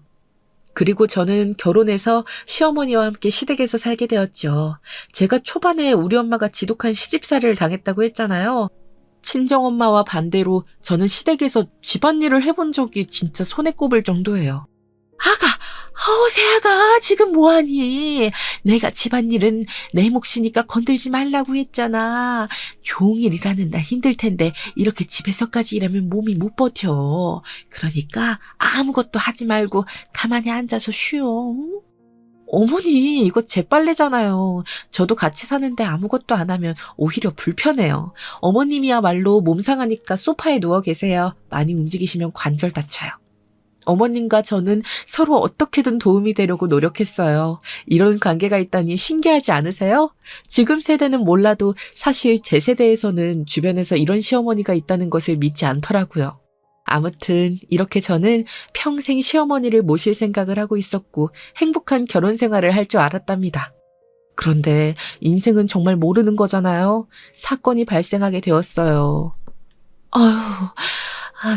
그리고 저는 결혼해서 시어머니와 함께 시댁에서 살게 되었죠. 제가 초반에 우리 엄마가 지독한 시집살이를 당했다고 했잖아요. 친정엄마와 반대로 저는 시댁에서 집안일을 해본 적이 진짜 손에 꼽을 정도예요. 세아가 지금 뭐하니? 내가 집안일은 내 몫이니까 건들지 말라고 했잖아. 종일 일하는 나 힘들 텐데 이렇게 집에서까지 일하면 몸이 못 버텨. 그러니까 아무것도 하지 말고 가만히 앉아서 쉬어. 어머니, 이거 제 빨래잖아요. 저도 같이 사는데 아무것도 안 하면 오히려 불편해요. 어머님이야말로 몸 상하니까 소파에 누워 계세요. 많이 움직이시면 관절 다쳐요. 어머님과 저는 서로 어떻게든 도움이 되려고 노력했어요. 이런 관계가 있다니 신기하지 않으세요? 지금 세대는 몰라도 사실 제 세대에서는 주변에서 이런 시어머니가 있다는 것을 믿지 않더라고요. 아무튼 이렇게 저는 평생 시어머니를 모실 생각을 하고 있었고 행복한 결혼 생활을 할 줄 알았답니다. 그런데 인생은 정말 모르는 거잖아요. 사건이 발생하게 되었어요.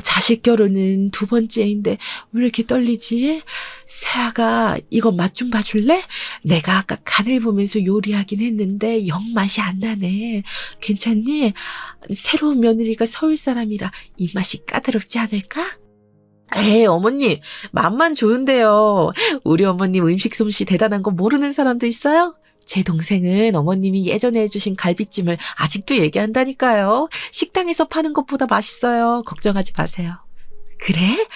자식 결혼은 2번째인데 왜 이렇게 떨리지? 세아가 이거 맛 좀 봐줄래? 내가 아까 간을 보면서 요리하긴 했는데 영 맛이 안 나네. 괜찮니? 새로운 며느리가 서울 사람이라 입맛이 까다롭지 않을까? 에이, 어머님, 맛만 좋은데요. 우리 어머님 음식 솜씨 대단한 거 모르는 사람도 있어요? 제 동생은 어머님이 예전에 해주신 갈비찜을 아직도 얘기한다니까요. 식당에서 파는 것보다 맛있어요. 걱정하지 마세요. 그래?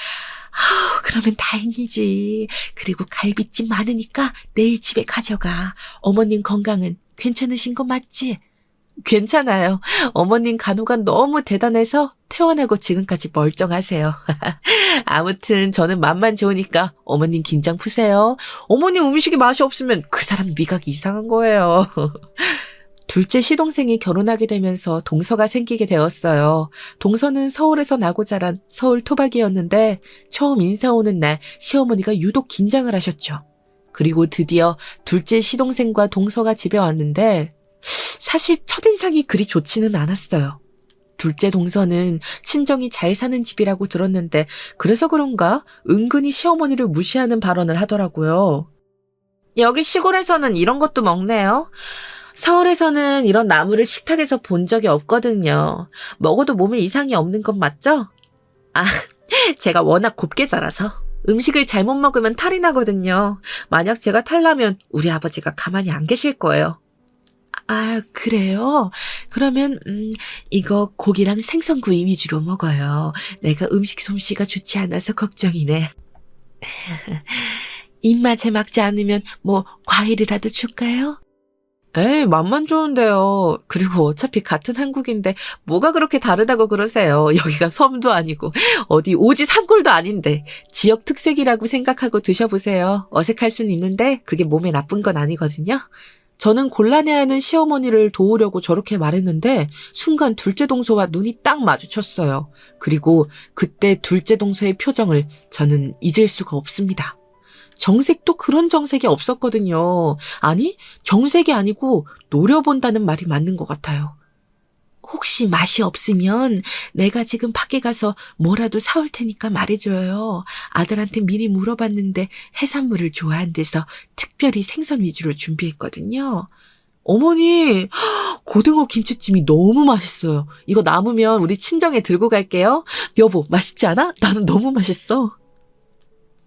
그러면 다행이지. 그리고 갈비찜 많으니까 내일 집에 가져가. 어머님 건강은 괜찮으신 거 맞지? 괜찮아요. 어머님 간호가 너무 대단해서 퇴원하고 지금까지 멀쩡하세요. 아무튼 저는 맛만 좋으니까 어머님 긴장 푸세요. 어머님 음식에 맛이 없으면 그 사람 미각이 이상한 거예요. 둘째 시동생이 결혼하게 되면서 동서가 생기게 되었어요. 동서는 서울에서 나고 자란 서울 토박이였는데 처음 인사 오는 날 시어머니가 유독 긴장을 하셨죠. 그리고 드디어 둘째 시동생과 동서가 집에 왔는데 사실 첫인상이 그리 좋지는 않았어요. 둘째 동서는 친정이 잘 사는 집이라고 들었는데 그래서 그런가 은근히 시어머니를 무시하는 발언을 하더라고요. 여기 시골에서는 이런 것도 먹네요. 서울에서는 이런 나물을 식탁에서 본 적이 없거든요. 먹어도 몸에 이상이 없는 건 맞죠? 제가 워낙 곱게 자라서 음식을 잘못 먹으면 탈이 나거든요. 만약 제가 탈나면 우리 아버지가 가만히 안 계실 거예요. 그래요? 그러면 이거 고기랑 생선구이 위주로 먹어요. 내가 음식 솜씨가 좋지 않아서 걱정이네. 입맛에 맞지 않으면 뭐 과일이라도 줄까요? 에이, 맛만 좋은데요. 그리고 어차피 같은 한국인데 뭐가 그렇게 다르다고 그러세요. 여기가 섬도 아니고 어디 오지 산골도 아닌데 지역 특색이라고 생각하고 드셔보세요. 어색할 순 있는데 그게 몸에 나쁜 건 아니거든요. 저는 곤란해하는 시어머니를 도우려고 저렇게 말했는데 순간 둘째 동서와 눈이 딱 마주쳤어요. 그리고 그때 둘째 동서의 표정을 저는 잊을 수가 없습니다. 정색도 그런 정색이 없었거든요. 아니, 정색이 아니고 노려본다는 말이 맞는 것 같아요. 혹시 맛이 없으면 내가 지금 밖에 가서 뭐라도 사올 테니까 말해줘요. 아들한테 미리 물어봤는데 해산물을 좋아한대서 특별히 생선 위주로 준비했거든요. 어머니, 고등어 김치찜이 너무 맛있어요. 이거 남으면 우리 친정에 들고 갈게요. 여보, 맛있지 않아? 나는 너무 맛있어.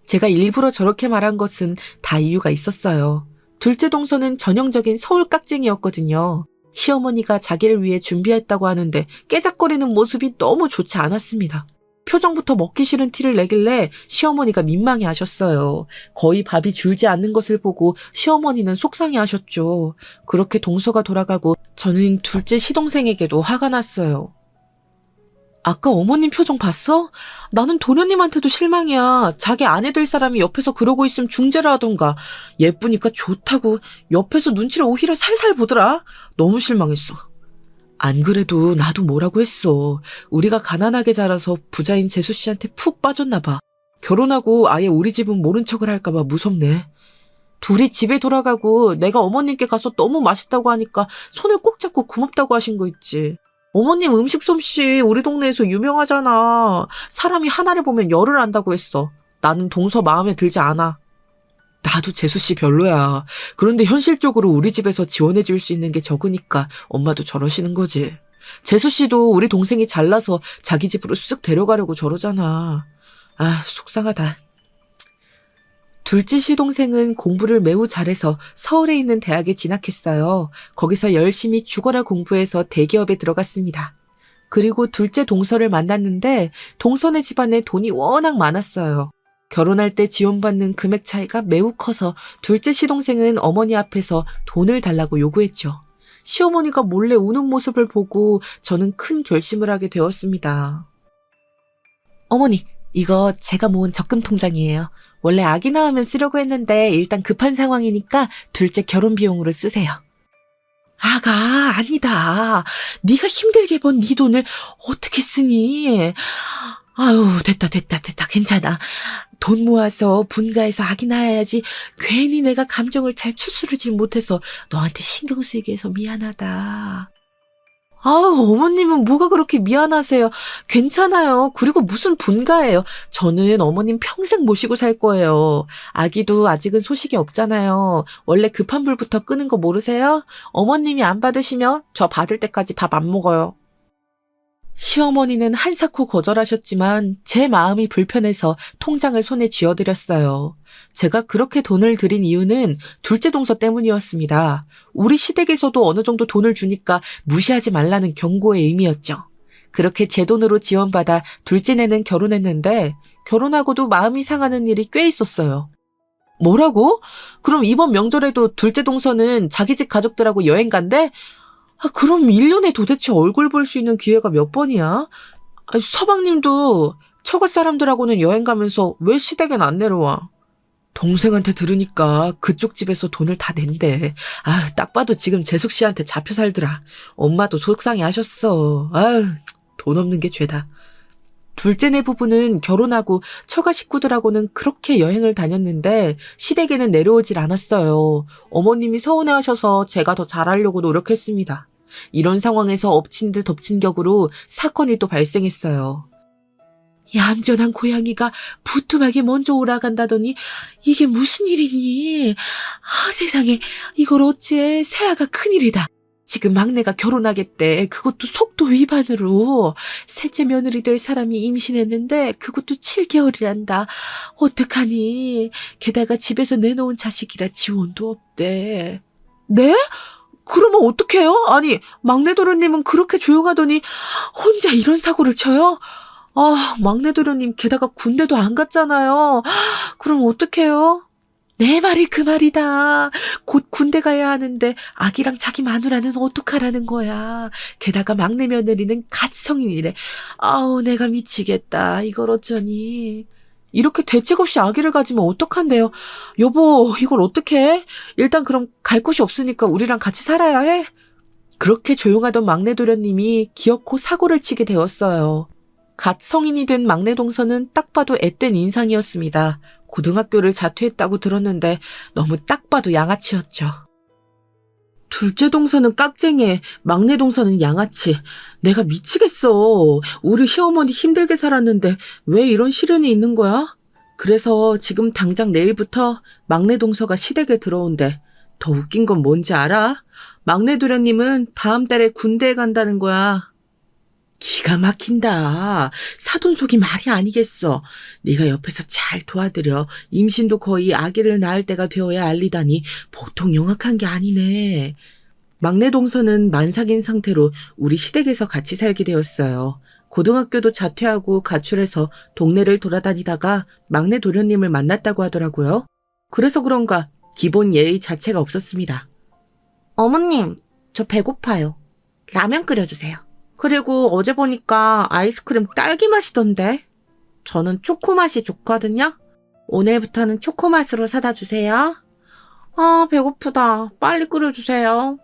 제가 일부러 저렇게 말한 것은 다 이유가 있었어요. 둘째 동서는 전형적인 서울 깍쟁이였거든요. 시어머니가 자기를 위해 준비했다고 하는데 깨작거리는 모습이 너무 좋지 않았습니다. 표정부터 먹기 싫은 티를 내길래 시어머니가 민망해 하셨어요. 거의 밥이 줄지 않는 것을 보고 시어머니는 속상해 하셨죠. 그렇게 동서가 돌아가고 저는 둘째 시동생에게도 화가 났어요. 아까 어머님 표정 봤어? 나는 도련님한테도 실망이야. 자기 아내 될 사람이 옆에서 그러고 있으면 중재를 하던가. 예쁘니까 좋다고 옆에서 눈치를 오히려 살살 보더라. 너무 실망했어. 안 그래도 나도 뭐라고 했어. 우리가 가난하게 자라서 부자인 재수 씨한테 푹 빠졌나 봐. 결혼하고 아예 우리 집은 모른 척을 할까 봐 무섭네. 둘이 집에 돌아가고 내가 어머님께 가서 너무 맛있다고 하니까 손을 꼭 잡고 고맙다고 하신 거 있지. 어머님 음식 솜씨 우리 동네에서 유명하잖아. 사람이 하나를 보면 열을 안다고 했어. 나는 동서 마음에 들지 않아. 나도 재수씨 별로야. 그런데 현실적으로 우리 집에서 지원해 줄 수 있는 게 적으니까 엄마도 저러시는 거지. 재수씨도 우리 동생이 잘나서 자기 집으로 쓱 데려가려고 저러잖아. 아, 속상하다. 둘째 시동생은 공부를 매우 잘해서 서울에 있는 대학에 진학했어요. 거기서 열심히 죽어라 공부해서 대기업에 들어갔습니다. 그리고 둘째 동서를 만났는데 동서네 집안에 돈이 워낙 많았어요. 결혼할 때 지원받는 금액 차이가 매우 커서 둘째 시동생은 어머니 앞에서 돈을 달라고 요구했죠. 시어머니가 몰래 우는 모습을 보고 저는 큰 결심을 하게 되었습니다. 어머니, 이거 제가 모은 적금 통장이에요. 원래 아기 낳으면 쓰려고 했는데 일단 급한 상황이니까 둘째 결혼 비용으로 쓰세요. 아가, 아니다. 네가 힘들게 번 네 돈을 어떻게 쓰니? 아유, 됐다. 괜찮아. 돈 모아서 분가해서 아기 낳아야지. 괜히 내가 감정을 잘 추스르지 못해서 너한테 신경 쓰이게 해서 미안하다. 아우, 어머님은 뭐가 그렇게 미안하세요. 괜찮아요. 그리고 무슨 분가예요. 저는 어머님 평생 모시고 살 거예요. 아기도 아직은 소식이 없잖아요. 원래 급한 불부터 끄는 거 모르세요? 어머님이 안 받으시면 저 받을 때까지 밥 안 먹어요. 시어머니는 한사코 거절하셨지만 제 마음이 불편해서 통장을 손에 쥐어드렸어요. 제가 그렇게 돈을 드린 이유는 둘째 동서 때문이었습니다. 우리 시댁에서도 어느 정도 돈을 주니까 무시하지 말라는 경고의 의미였죠. 그렇게 제 돈으로 지원받아 둘째네는 결혼했는데 결혼하고도 마음이 상하는 일이 꽤 있었어요. 뭐라고? 그럼 이번 명절에도 둘째 동서는 자기 집 가족들하고 여행 간대? 그럼 1년에 도대체 얼굴 볼 수 있는 기회가 몇 번이야? 서방님도 처갓 사람들하고는 여행 가면서 왜 시댁엔 안 내려와? 동생한테 들으니까 그쪽 집에서 돈을 다 낸대. 딱 봐도 지금 재숙 씨한테 잡혀 살더라. 엄마도 속상해 하셨어. 돈 없는 게 죄다. 둘째네 부부는 결혼하고 처가 식구들하고는 그렇게 여행을 다녔는데 시댁에는 내려오질 않았어요. 어머님이 서운해하셔서 제가 더 잘하려고 노력했습니다. 이런 상황에서 엎친 데 덮친 격으로 사건이 또 발생했어요. 얌전한 고양이가 부뚜막에 먼저 오라간다더니 이게 무슨 일이니? 세상에, 이걸 어찌해. 새아가 큰일이다. 지금 막내가 결혼하겠대. 그것도 속도 위반으로. 셋째 며느리 될 사람이 임신했는데 그것도 7개월이란다. 어떡하니? 게다가 집에서 내놓은 자식이라 지원도 없대. 네? 그러면 어떡해요? 아니, 막내 도련님은 그렇게 조용하더니 혼자 이런 사고를 쳐요? 막내 도련님 게다가 군대도 안 갔잖아요. 그럼 어떡해요? 내 말이 그 말이다. 곧 군대 가야 하는데 아기랑 자기 마누라는 어떡하라는 거야. 게다가 막내 며느리는 갓 성인이래. 내가 미치겠다. 이걸 어쩌니. 이렇게 대책 없이 아기를 가지면 어떡한데요? 여보, 이걸 어떡해? 일단 그럼 갈 곳이 없으니까 우리랑 같이 살아야 해? 그렇게 조용하던 막내 도련님이 기어코 사고를 치게 되었어요. 갓 성인이 된 막내 동서는 딱 봐도 앳된 인상이었습니다. 고등학교를 자퇴했다고 들었는데 너무 딱 봐도 양아치였죠. 둘째 동서는 깍쟁이에 막내 동서는 양아치. 내가 미치겠어. 우리 시어머니 힘들게 살았는데 왜 이런 시련이 있는 거야? 그래서 지금 당장 내일부터 막내 동서가 시댁에 들어온대. 더 웃긴 건 뭔지 알아? 막내 도련님은 다음 달에 군대에 간다는 거야. 기가 막힌다. 사돈속이 말이 아니겠어. 네가 옆에서 잘 도와드려. 임신도 거의 아기를 낳을 때가 되어야 알리다니 보통 영악한 게 아니네. 막내 동서는 만삭인 상태로 우리 시댁에서 같이 살게 되었어요. 고등학교도 자퇴하고 가출해서 동네를 돌아다니다가 막내 도련님을 만났다고 하더라고요. 그래서 그런가 기본 예의 자체가 없었습니다. 어머님, 저 배고파요. 라면 끓여주세요. 그리고 어제 보니까 아이스크림 딸기 맛이던데. 저는 초코 맛이 좋거든요. 오늘부터는 초코 맛으로 사다 주세요. 아, 배고프다. 빨리 끓여주세요.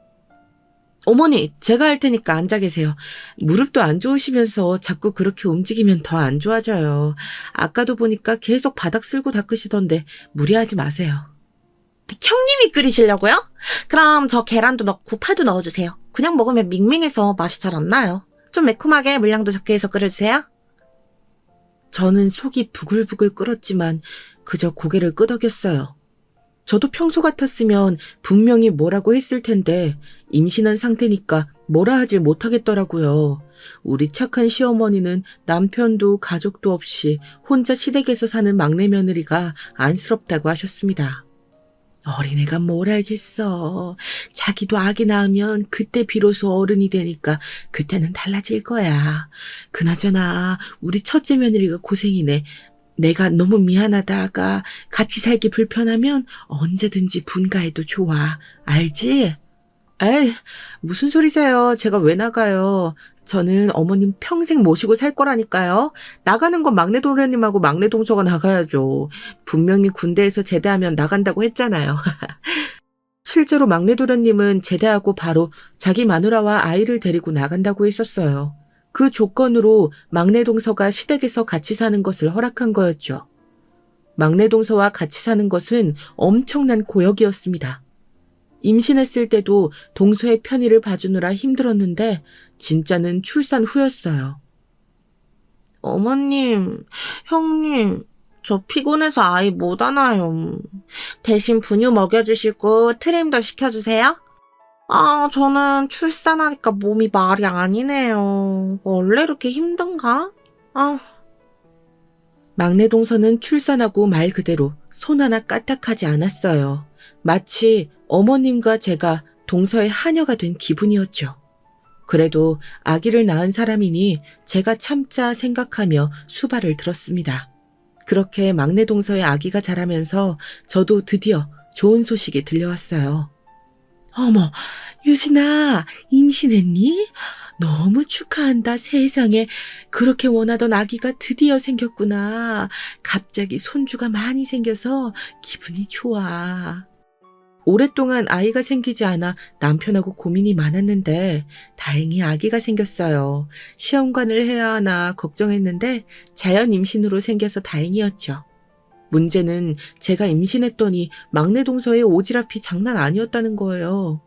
어머니, 제가 할 테니까 앉아 계세요. 무릎도 안 좋으시면서 자꾸 그렇게 움직이면 더 안 좋아져요. 아까도 보니까 계속 바닥 쓸고 닦으시던데 무리하지 마세요. 형님이 끓이시려고요? 그럼 저 계란도 넣고 파도 넣어주세요. 그냥 먹으면 밍밍해서 맛이 잘 안 나요. 좀 매콤하게 물량도 적게 해서 끓여주세요. 저는 속이 부글부글 끓었지만 그저 고개를 끄덕였어요. 저도 평소 같았으면 분명히 뭐라고 했을 텐데 임신한 상태니까 뭐라 하질 못하겠더라고요. 우리 착한 시어머니는 남편도 가족도 없이 혼자 시댁에서 사는 막내 며느리가 안쓰럽다고 하셨습니다. 어린애가 뭘 알겠어. 자기도 아기 낳으면 그때 비로소 어른이 되니까 그때는 달라질 거야. 그나저나 우리 첫째 며느리가 고생이네. 내가 너무 미안하다가 같이 살기 불편하면 언제든지 분가해도 좋아. 알지? 에이, 무슨 소리세요. 제가 왜 나가요. 저는 어머님 평생 모시고 살 거라니까요. 나가는 건 막내 도련님하고 막내 동서가 나가야죠. 분명히 군대에서 제대하면 나간다고 했잖아요. 실제로 막내 도련님은 제대하고 바로 자기 마누라와 아이를 데리고 나간다고 했었어요. 그 조건으로 막내 동서가 시댁에서 같이 사는 것을 허락한 거였죠. 막내 동서와 같이 사는 것은 엄청난 고역이었습니다. 임신했을 때도 동서의 편의를 봐주느라 힘들었는데 진짜는 출산 후였어요. 어머님, 형님, 저 피곤해서 아이 못 안아요. 대신 분유 먹여주시고 트림도 시켜주세요. 아, 저는 출산하니까 몸이 말이 아니네요. 원래 이렇게 힘든가? 아. 막내 동서는 출산하고 말 그대로 손 하나 까딱하지 않았어요. 마치 어머님과 제가 동서의 하녀가 된 기분이었죠. 그래도 아기를 낳은 사람이니 제가 참자 생각하며 수발을 들었습니다. 그렇게 막내 동서의 아기가 자라면서 저도 드디어 좋은 소식이 들려왔어요. 어머, 유진아, 임신했니? 너무 축하한다, 세상에. 그렇게 원하던 아기가 드디어 생겼구나. 갑자기 손주가 많이 생겨서 기분이 좋아. 오랫동안 아이가 생기지 않아 남편하고 고민이 많았는데 다행히 아기가 생겼어요. 시험관을 해야 하나 걱정했는데 자연 임신으로 생겨서 다행이었죠. 문제는 제가 임신했더니 막내 동서의 오지랖이 장난 아니었다는 거예요.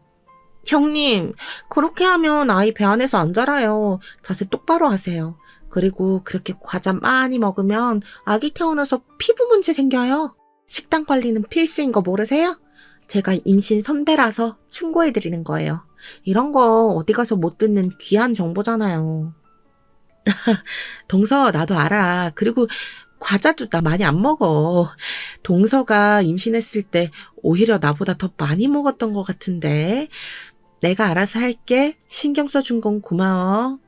형님, 그렇게 하면 아이 배 안에서 안 자라요. 자세 똑바로 하세요. 그리고 그렇게 과자 많이 먹으면 아기 태어나서 피부 문제 생겨요. 식단 관리는 필수인 거 모르세요? 제가 임신 선배라서 충고해드리는 거예요. 이런 거 어디 가서 못 듣는 귀한 정보잖아요. 동서, 나도 알아. 그리고 과자도 나 많이 안 먹어. 동서가 임신했을 때 오히려 나보다 더 많이 먹었던 것 같은데. 내가 알아서 할게. 신경 써준 건 고마워.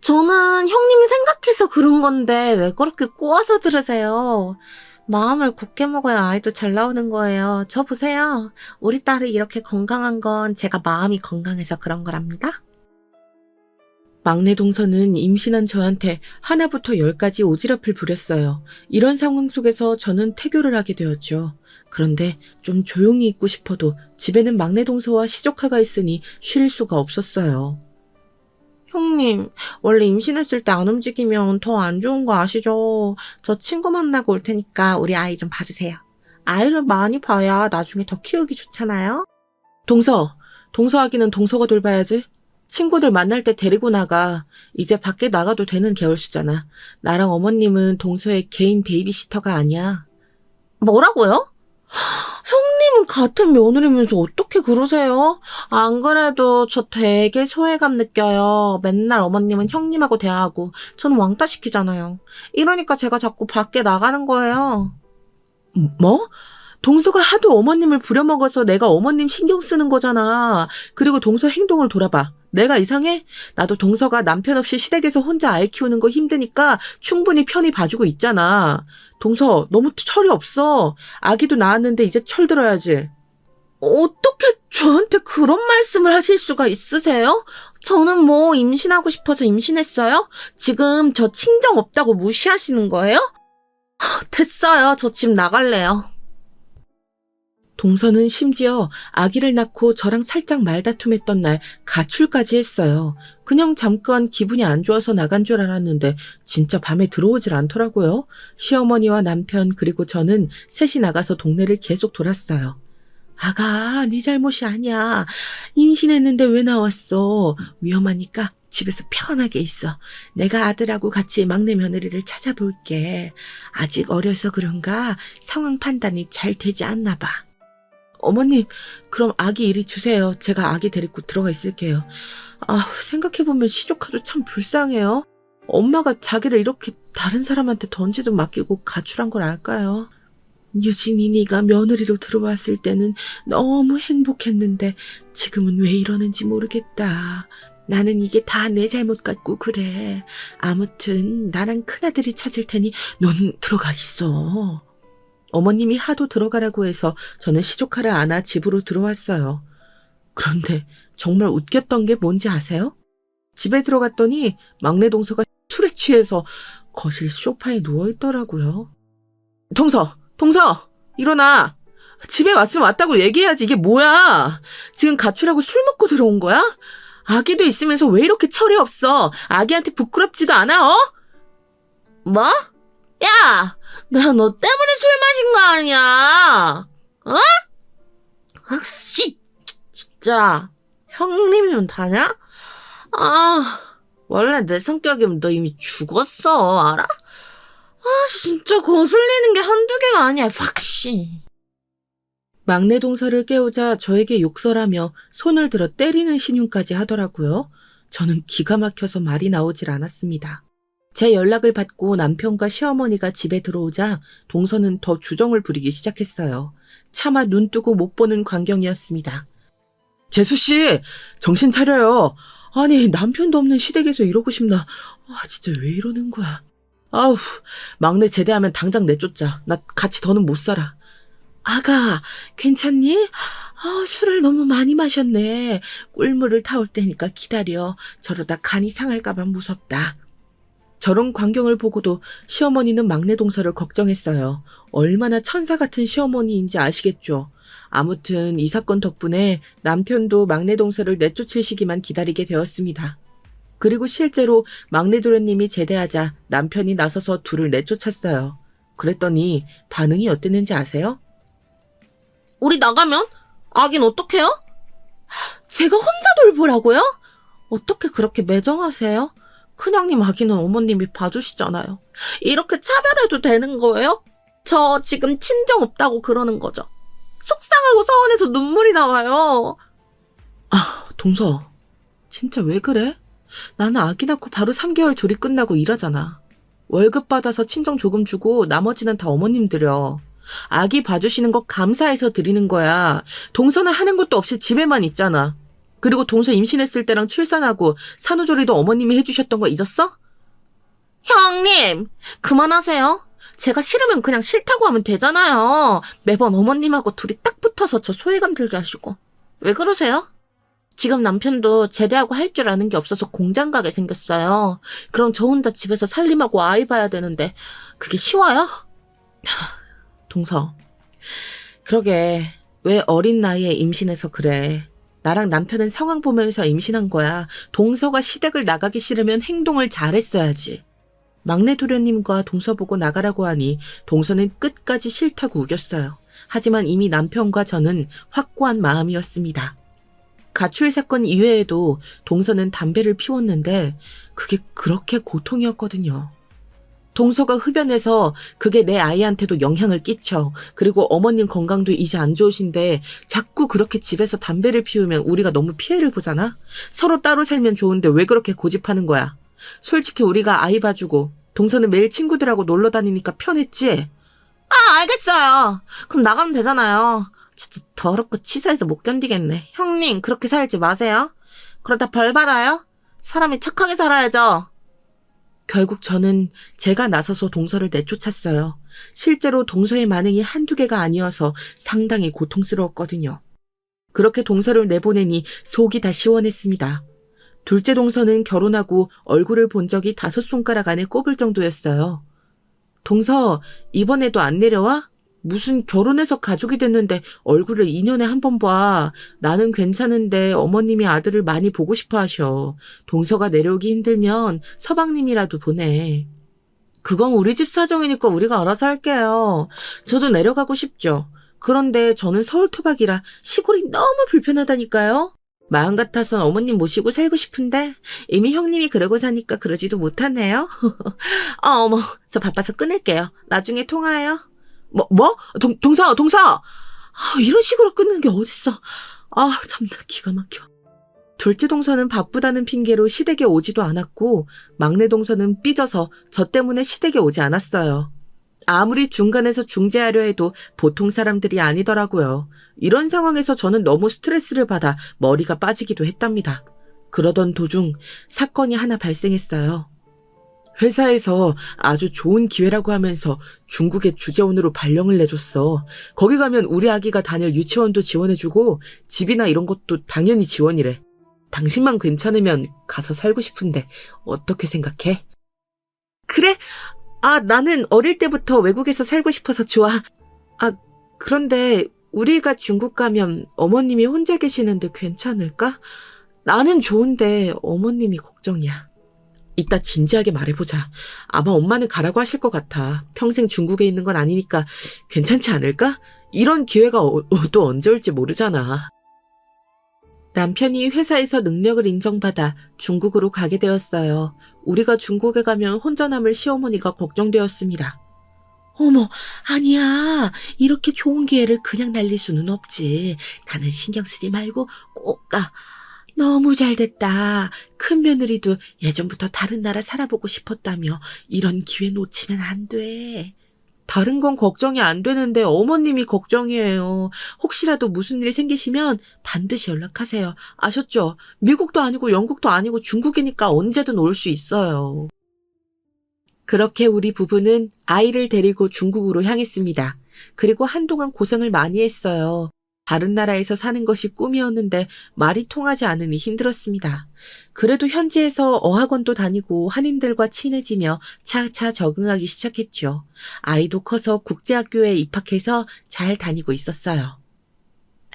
저는 형님이 생각해서 그런 건데 왜 그렇게 꼬아서 들으세요? 마음을 굳게 먹어야 아이도 잘 나오는 거예요. 저 보세요. 우리 딸이 이렇게 건강한 건 제가 마음이 건강해서 그런 거랍니다. 막내 동서는 임신한 저한테 하나부터 10까지 오지랖을 부렸어요. 이런 상황 속에서 저는 태교를 하게 되었죠. 그런데 좀 조용히 있고 싶어도 집에는 막내 동서와 시조카가 있으니 쉴 수가 없었어요. 형님, 원래 임신했을 때 안 움직이면 더 안 좋은 거 아시죠? 저 친구 만나고 올 테니까 우리 아이 좀 봐주세요. 아이를 많이 봐야 나중에 더 키우기 좋잖아요? 동서 아기는 동서가 돌봐야지. 친구들 만날 때 데리고 나가. 이제 밖에 나가도 되는 개월수잖아. 나랑 어머님은 동서의 개인 베이비시터가 아니야. 뭐라고요? 형님은 같은 며느리면서 어떻게 그러세요? 안 그래도 저 되게 소외감 느껴요. 맨날 어머님은 형님하고 대화하고 저는 왕따 시키잖아요. 이러니까 제가 자꾸 밖에 나가는 거예요. 뭐? 동서가 하도 어머님을 부려먹어서 내가 어머님 신경 쓰는 거잖아. 그리고 동서 행동을 돌아봐. 내가 이상해? 나도 동서가 남편 없이 시댁에서 혼자 아이 키우는 거 힘드니까 충분히 편히 봐주고 있잖아. 동서, 너무 철이 없어. 아기도 낳았는데 이제 철 들어야지. 어떻게 저한테 그런 말씀을 하실 수가 있으세요? 저는 뭐 임신하고 싶어서 임신했어요? 지금 저 친정 없다고 무시하시는 거예요? 됐어요. 저 집 나갈래요. 동서는 심지어 아기를 낳고 저랑 살짝 말다툼했던 날 가출까지 했어요. 그냥 잠깐 기분이 안 좋아서 나간 줄 알았는데 진짜 밤에 들어오질 않더라고요. 시어머니와 남편 그리고 저는 셋이 나가서 동네를 계속 돌았어요. 아가, 네 잘못이 아니야. 임신했는데 왜 나왔어? 위험하니까 집에서 편하게 있어. 내가 아들하고 같이 막내 며느리를 찾아볼게. 아직 어려서 그런가 상황 판단이 잘 되지 않나 봐. 어머니, 그럼 아기 이리 주세요. 제가 아기 데리고 들어가 있을게요. 생각해보면 시조카도 참 불쌍해요. 엄마가 자기를 이렇게 다른 사람한테 던지듯 맡기고 가출한 걸 알까요? 유진이 네가 며느리로 들어왔을 때는 너무 행복했는데 지금은 왜 이러는지 모르겠다. 나는 이게 다 내 잘못 같고 그래. 아무튼 나랑 큰아들이 찾을 테니 넌 들어가 있어. 어머님이 하도 들어가라고 해서 저는 시조카를 안아 집으로 들어왔어요. 그런데 정말 웃겼던 게 뭔지 아세요? 집에 들어갔더니 막내 동서가 술에 취해서 거실 소파에 누워있더라고요. 동서! 일어나! 집에 왔으면 왔다고 얘기해야지. 이게 뭐야? 지금 가출하고 술 먹고 들어온 거야? 아기도 있으면서 왜 이렇게 철이 없어? 아기한테 부끄럽지도 않아, 어? 뭐? 야! 나 너 때문에 술 마신 거 아니야? 어? 진짜. 형님이면 다냐? 원래 내 성격이면 너 이미 죽었어, 알아? 진짜 거슬리는 게 한두 개가 아니야, 확시. 막내 동서를 깨우자 저에게 욕설하며 손을 들어 때리는 신용까지 하더라고요. 저는 기가 막혀서 말이 나오질 않았습니다. 제 연락을 받고 남편과 시어머니가 집에 들어오자 동서는 더 주정을 부리기 시작했어요. 차마 눈 뜨고 못 보는 광경이었습니다. 재수씨, 정신 차려요. 아니, 남편도 없는 시댁에서 이러고 싶나. 진짜 왜 이러는 거야. 막내 제대하면 당장 내쫓자. 나 같이 더는 못 살아. 아가, 괜찮니? 술을 너무 많이 마셨네. 꿀물을 타올 테니까 기다려. 저러다 간이 상할까봐 무섭다. 저런 광경을 보고도 시어머니는 막내 동서를 걱정했어요. 얼마나 천사 같은 시어머니인지 아시겠죠? 아무튼 이 사건 덕분에 남편도 막내 동서를 내쫓을 시기만 기다리게 되었습니다. 그리고 실제로 막내 도련님이 제대하자 남편이 나서서 둘을 내쫓았어요. 그랬더니 반응이 어땠는지 아세요? 우리 나가면? 아긴 어떡해요? 제가 혼자 돌보라고요? 어떻게 그렇게 매정하세요? 큰형님 아기는 어머님이 봐주시잖아요. 이렇게 차별해도 되는 거예요? 저 지금 친정 없다고 그러는 거죠. 속상하고 서운해서 눈물이 나와요. 동서, 진짜 왜 그래? 나는 아기 낳고 바로 3개월 조리 끝나고 일하잖아. 월급 받아서 친정 조금 주고 나머지는 다 어머님 드려. 아기 봐주시는 거 감사해서 드리는 거야. 동서는 하는 것도 없이 집에만 있잖아. 그리고 동서 임신했을 때랑 출산하고 산후조리도 어머님이 해주셨던 거 잊었어? 형님, 그만하세요. 제가 싫으면 그냥 싫다고 하면 되잖아요. 매번 어머님하고 둘이 딱 붙어서 저 소외감 들게 하시고. 왜 그러세요? 지금 남편도 제대하고 할 줄 아는 게 없어서 공장 가게 생겼어요. 그럼 저 혼자 집에서 살림하고 아이 봐야 되는데 그게 쉬워요? 동서, 그러게 왜 어린 나이에 임신해서 그래. 나랑 남편은 상황 보면서 임신한 거야. 동서가 시댁을 나가기 싫으면 행동을 잘했어야지. 막내 도련님과 동서 보고 나가라고 하니 동서는 끝까지 싫다고 우겼어요. 하지만 이미 남편과 저는 확고한 마음이었습니다. 가출 사건 이외에도 동서는 담배를 피웠는데 그게 그렇게 고통이었거든요. 동서가 흡연해서 그게 내 아이한테도 영향을 끼쳐. 그리고 어머님 건강도 이제 안 좋으신데 자꾸 그렇게 집에서 담배를 피우면 우리가 너무 피해를 보잖아? 서로 따로 살면 좋은데 왜 그렇게 고집하는 거야? 솔직히 우리가 아이 봐주고 동서는 매일 친구들하고 놀러 다니니까 편했지? 아, 알겠어요. 그럼 나가면 되잖아요. 진짜 더럽고 치사해서 못 견디겠네. 형님, 그렇게 살지 마세요. 그러다 벌 받아요? 사람이 착하게 살아야죠. 결국 저는 제가 나서서 동서를 내쫓았어요. 실제로 동서의 반응이 한두 개가 아니어서 상당히 고통스러웠거든요. 그렇게 동서를 내보내니 속이 다 시원했습니다. 둘째 동서는 결혼하고 얼굴을 본 적이 5손가락 안에 꼽을 정도였어요. 동서, 이번에도 안 내려와? 무슨 결혼해서 가족이 됐는데 얼굴을 2년에 한 번 봐. 나는 괜찮은데 어머님이 아들을 많이 보고 싶어 하셔. 동서가 내려오기 힘들면 서방님이라도 보내. 그건 우리 집 사정이니까 우리가 알아서 할게요. 저도 내려가고 싶죠. 그런데 저는 서울 토박이라 시골이 너무 불편하다니까요. 마음 같아선 어머님 모시고 살고 싶은데 이미 형님이 그러고 사니까 그러지도 못하네요. 어머, 저 바빠서 끊을게요. 나중에 통화해요. 뭐? 동서! 아, 이런 식으로 끊는 게 어딨어. 아, 참나 기가 막혀. 둘째 동서는 바쁘다는 핑계로 시댁에 오지도 않았고 막내 동서는 삐져서 저 때문에 시댁에 오지 않았어요. 아무리 중간에서 중재하려 해도 보통 사람들이 아니더라고요. 이런 상황에서 저는 너무 스트레스를 받아 머리가 빠지기도 했답니다. 그러던 도중 사건이 하나 발생했어요. 회사에서 아주 좋은 기회라고 하면서 중국에 주재원으로 발령을 내줬어. 거기 가면 우리 아기가 다닐 유치원도 지원해주고 집이나 이런 것도 당연히 지원이래. 당신만 괜찮으면 가서 살고 싶은데 어떻게 생각해? 그래? 아, 나는 어릴 때부터 외국에서 살고 싶어서 좋아. 아, 그런데 우리가 중국 가면 어머님이 혼자 계시는데 괜찮을까? 나는 좋은데 어머님이 걱정이야. 이따 진지하게 말해보자. 아마 엄마는 가라고 하실 것 같아. 평생 중국에 있는 건 아니니까 괜찮지 않을까? 이런 기회가 또 언제 올지 모르잖아. 남편이 회사에서 능력을 인정받아 중국으로 가게 되었어요. 우리가 중국에 가면 혼자 남을 시어머니가 걱정되었습니다. 어머, 아니야. 이렇게 좋은 기회를 그냥 날릴 수는 없지. 나는 신경 쓰지 말고 꼭 가. 너무 잘됐다. 큰 며느리도 예전부터 다른 나라 살아보고 싶었다며 이런 기회 놓치면 안 돼. 다른 건 걱정이 안 되는데 어머님이 걱정이에요. 혹시라도 무슨 일 생기시면 반드시 연락하세요. 아셨죠? 미국도 아니고 영국도 아니고 중국이니까 언제든 올 수 있어요. 그렇게 우리 부부는 아이를 데리고 중국으로 향했습니다. 그리고 한동안 고생을 많이 했어요. 다른 나라에서 사는 것이 꿈이었는데 말이 통하지 않으니 힘들었습니다. 그래도 현지에서 어학원도 다니고 한인들과 친해지며 차차 적응하기 시작했죠. 아이도 커서 국제학교에 입학해서 잘 다니고 있었어요.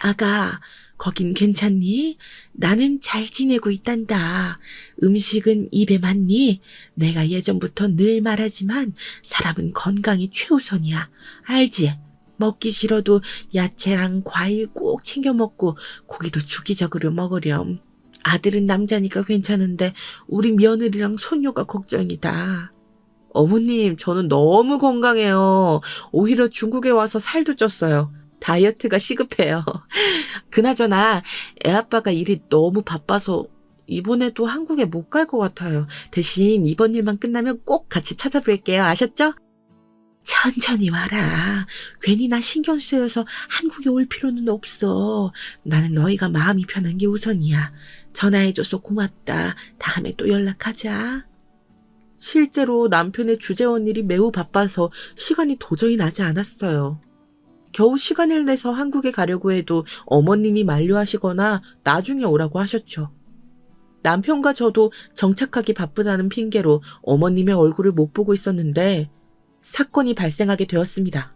아가, 거긴 괜찮니? 나는 잘 지내고 있단다. 음식은 입에 맞니? 내가 예전부터 늘 말하지만 사람은 건강이 최우선이야. 알지? 먹기 싫어도 야채랑 과일 꼭 챙겨 먹고 고기도 주기적으로 먹으렴. 아들은 남자니까 괜찮은데 우리 며느리랑 손녀가 걱정이다. 어머님, 저는 너무 건강해요. 오히려 중국에 와서 살도 쪘어요. 다이어트가 시급해요. 그나저나 애아빠가 일이 너무 바빠서 이번에도 한국에 못 갈 것 같아요. 대신 이번 일만 끝나면 꼭 같이 찾아뵐게요. 아셨죠? 천천히 와라. 괜히 나 신경 쓰여서 한국에 올 필요는 없어. 나는 너희가 마음이 편한 게 우선이야. 전화해줘서 고맙다. 다음에 또 연락하자. 실제로 남편의 주재원 일이 매우 바빠서 시간이 도저히 나지 않았어요. 겨우 시간을 내서 한국에 가려고 해도 어머님이 만류하시거나 나중에 오라고 하셨죠. 남편과 저도 정착하기 바쁘다는 핑계로 어머님의 얼굴을 못 보고 있었는데 사건이 발생하게 되었습니다.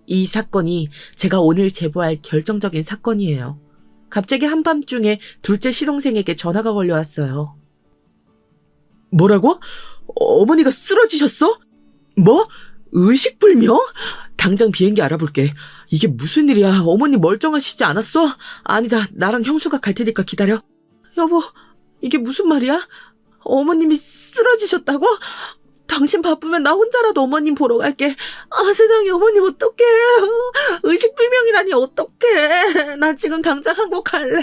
이 사건이 제가 오늘 제보할 결정적인 사건이에요. 갑자기 한밤중에 둘째 시동생에게 전화가 걸려왔어요. 뭐라고? 어머니가 쓰러지셨어? 뭐? 의식불명? 당장 비행기 알아볼게. 이게 무슨 일이야? 어머니 멀쩡하시지 않았어? 아니다. 나랑 형수가 갈 테니까 기다려. 여보, 이게 무슨 말이야? 어머님이 쓰러지셨다고? 당신 바쁘면 나 혼자라도 어머님 보러 갈게. 아, 세상에, 어머님 어떡해. 의식불명이라니 어떡해. 나 지금 당장 한국 갈래.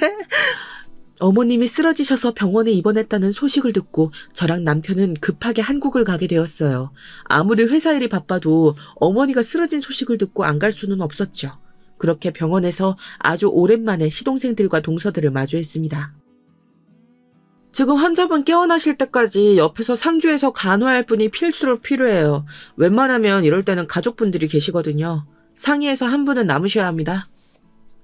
어머님이 쓰러지셔서 병원에 입원했다는 소식을 듣고 저랑 남편은 급하게 한국을 가게 되었어요. 아무리 회사 일이 바빠도 어머니가 쓰러진 소식을 듣고 안 갈 수는 없었죠. 그렇게 병원에서 아주 오랜만에 시동생들과 동서들을 마주했습니다. 지금 환자분 깨어나실 때까지 옆에서 상주해서 간호할 분이 필수로 필요해요. 웬만하면 이럴 때는 가족분들이 계시거든요. 상의해서 한 분은 남으셔야 합니다.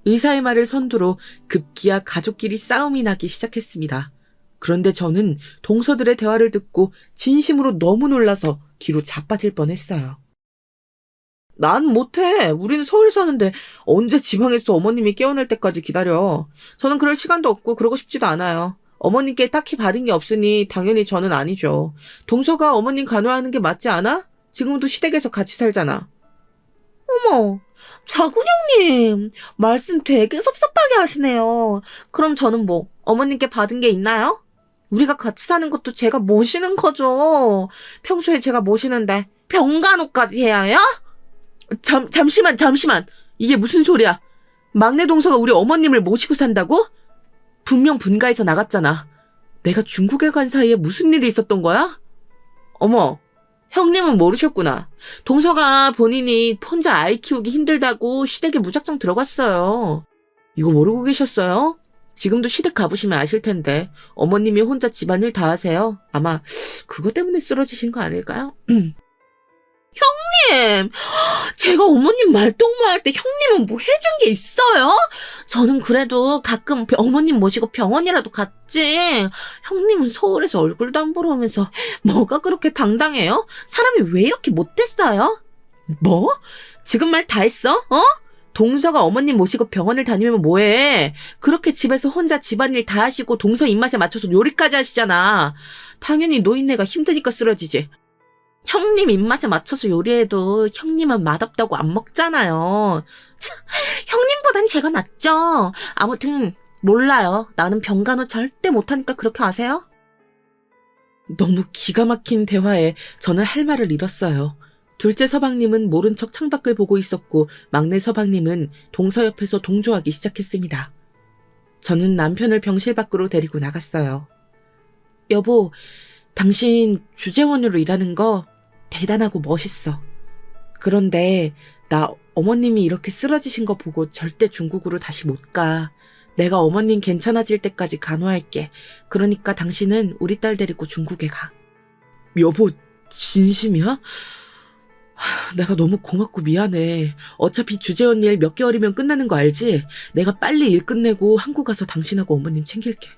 의사의 말을 선두로 급기야 가족끼리 싸움이 나기 시작했습니다. 그런데 저는 동서들의 대화를 듣고 진심으로 너무 놀라서 뒤로 자빠질 뻔했어요. 난 못해. 우리는 서울 사는데 언제 지방에서 어머님이 깨어날 때까지 기다려. 저는 그럴 시간도 없고 그러고 싶지도 않아요. 어머님께 딱히 받은 게 없으니 당연히 저는 아니죠. 동서가 어머님 간호하는 게 맞지 않아? 지금도 시댁에서 같이 살잖아. 어머, 자군형님, 말씀 되게 섭섭하게 하시네요. 그럼 저는 뭐, 어머님께 받은 게 있나요? 우리가 같이 사는 것도 제가 모시는 거죠. 평소에 제가 모시는데 병간호까지 해야 해요? 잠시만. 이게 무슨 소리야? 막내 동서가 우리 어머님을 모시고 산다고? 분명 분가해서 나갔잖아. 내가 중국에 간 사이에 무슨 일이 있었던 거야? 어머, 형님은 모르셨구나. 동서가 본인이 혼자 아이 키우기 힘들다고 시댁에 무작정 들어갔어요. 이거 모르고 계셨어요? 지금도 시댁 가보시면 아실 텐데 어머님이 혼자 집안일 다 하세요. 아마 그것 때문에 쓰러지신 거 아닐까요? 형님! 제가 어머님 말동무할 때 형님은 뭐 해준 게 있어요? 저는 그래도 가끔 어머님 모시고 병원이라도 갔지. 형님은 서울에서 얼굴도 안 보러 오면서 뭐가 그렇게 당당해요? 사람이 왜 이렇게 못됐어요? 뭐? 지금 말 다 했어? 어? 동서가 어머님 모시고 병원을 다니면 뭐해? 그렇게 집에서 혼자 집안일 다 하시고 동서 입맛에 맞춰서 요리까지 하시잖아. 당연히 노인네가 힘드니까 쓰러지지. 형님 입맛에 맞춰서 요리해도 형님은 맛없다고 안 먹잖아요. 참, 형님보단 제가 낫죠. 아무튼 몰라요. 나는 병간호 절대 못하니까 그렇게 아세요? 너무 기가 막힌 대화에 저는 할 말을 잃었어요. 둘째 서방님은 모른 척 창밖을 보고 있었고 막내 서방님은 동서 옆에서 동조하기 시작했습니다. 저는 남편을 병실 밖으로 데리고 나갔어요. 여보, 당신 주재원으로 일하는 거 대단하고 멋있어. 그런데 나 어머님이 이렇게 쓰러지신 거 보고 절대 중국으로 다시 못 가. 내가 어머님 괜찮아질 때까지 간호할게. 그러니까 당신은 우리 딸 데리고 중국에 가. 여보, 진심이야? 내가 너무 고맙고 미안해. 어차피 주재원 일 몇 개월이면 끝나는 거 알지? 내가 빨리 일 끝내고 한국 가서 당신하고 어머님 챙길게.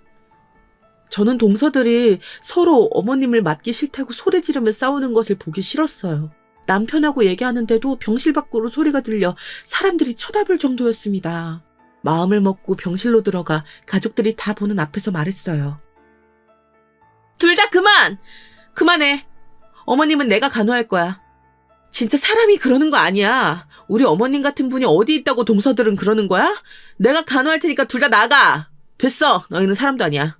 저는 동서들이 서로 어머님을 맞기 싫다고 소리 지르며 싸우는 것을 보기 싫었어요. 남편하고 얘기하는데도 병실 밖으로 소리가 들려 사람들이 쳐다볼 정도였습니다. 마음을 먹고 병실로 들어가 가족들이 다 보는 앞에서 말했어요. 둘 다 그만해. 어머님은 내가 간호할 거야. 진짜 사람이 그러는 거 아니야. 우리 어머님 같은 분이 어디 있다고 동서들은 그러는 거야? 내가 간호할 테니까 둘 다 나가. 됐어. 너희는 사람도 아니야.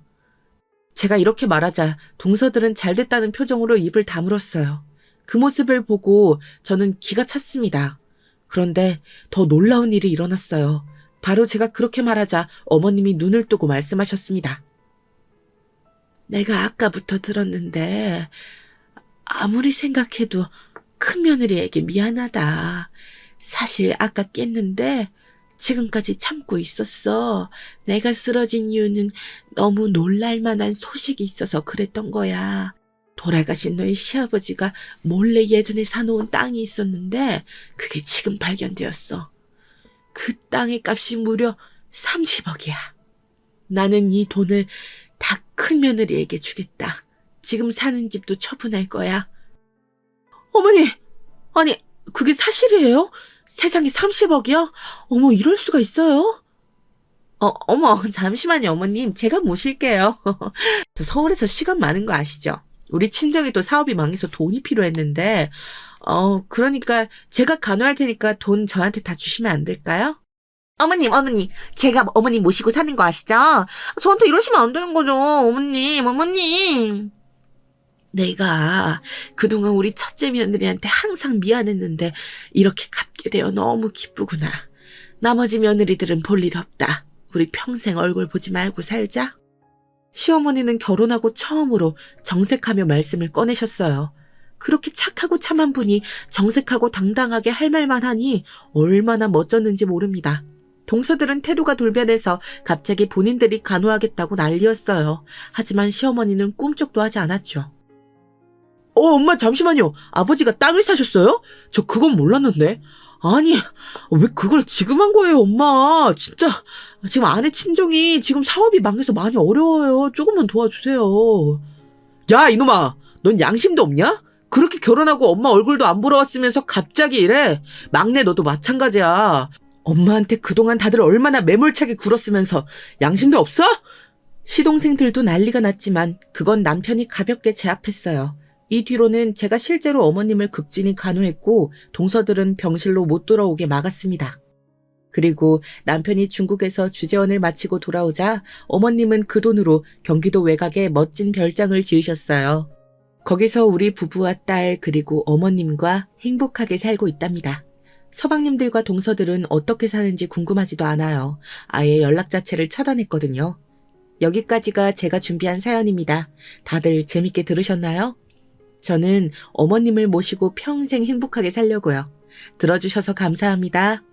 제가 이렇게 말하자 동서들은 잘됐다는 표정으로 입을 다물었어요. 그 모습을 보고 저는 기가 찼습니다. 그런데 더 놀라운 일이 일어났어요. 바로 제가 그렇게 말하자 어머님이 눈을 뜨고 말씀하셨습니다. 내가 아까부터 들었는데 아무리 생각해도 큰며느리에게 미안하다. 사실 아까 깼는데 지금까지 참고 있었어. 내가 쓰러진 이유는 너무 놀랄만한 소식이 있어서 그랬던 거야. 돌아가신 너희 시아버지가 몰래 예전에 사놓은 땅이 있었는데 그게 지금 발견되었어. 그 땅의 값이 무려 30억이야. 나는 이 돈을 다 큰 며느리에게 주겠다. 지금 사는 집도 처분할 거야. 어머니, 아니, 그게 사실이에요? 세상에 30억이요? 어머, 이럴 수가 있어요? 어머, 잠시만요, 어머님. 제가 모실게요. 저 서울에서 시간 많은 거 아시죠? 우리 친정이 또 사업이 망해서 돈이 필요했는데, 그러니까 제가 간호할 테니까 돈 저한테 다 주시면 안 될까요? 어머님, 제가 어머님 모시고 사는 거 아시죠? 저한테 이러시면 안 되는 거죠, 어머님. 내가 그동안 우리 첫째 며느리한테 항상 미안했는데 이렇게 갚게 되어 너무 기쁘구나. 나머지 며느리들은 볼 일 없다. 우리 평생 얼굴 보지 말고 살자. 시어머니는 결혼하고 처음으로 정색하며 말씀을 꺼내셨어요. 그렇게 착하고 참한 분이 정색하고 당당하게 할 말만 하니 얼마나 멋졌는지 모릅니다. 동서들은 태도가 돌변해서 갑자기 본인들이 간호하겠다고 난리였어요. 하지만 시어머니는 꿈쩍도 하지 않았죠. 엄마 잠시만요. 아버지가 땅을 사셨어요? 저 그건 몰랐는데. 아니, 왜 그걸 지금 한 거예요, 엄마? 진짜 지금 아내 친정이 지금 사업이 망해서 많이 어려워요. 조금만 도와주세요. 야, 이놈아. 넌 양심도 없냐? 그렇게 결혼하고 엄마 얼굴도 안 보러 왔으면서 갑자기 이래? 막내 너도 마찬가지야. 엄마한테 그동안 다들 얼마나 매몰차게 굴었으면서 양심도 없어? 시동생들도 난리가 났지만 그건 남편이 가볍게 제압했어요. 이 뒤로는 제가 실제로 어머님을 극진히 간호했고 동서들은 병실로 못 돌아오게 막았습니다. 그리고 남편이 중국에서 주재원을 마치고 돌아오자 어머님은 그 돈으로 경기도 외곽에 멋진 별장을 지으셨어요. 거기서 우리 부부와 딸 그리고 어머님과 행복하게 살고 있답니다. 서방님들과 동서들은 어떻게 사는지 궁금하지도 않아요. 아예 연락 자체를 차단했거든요. 여기까지가 제가 준비한 사연입니다. 다들 재밌게 들으셨나요? 저는 어머님을 모시고 평생 행복하게 살려고요. 들어주셔서 감사합니다.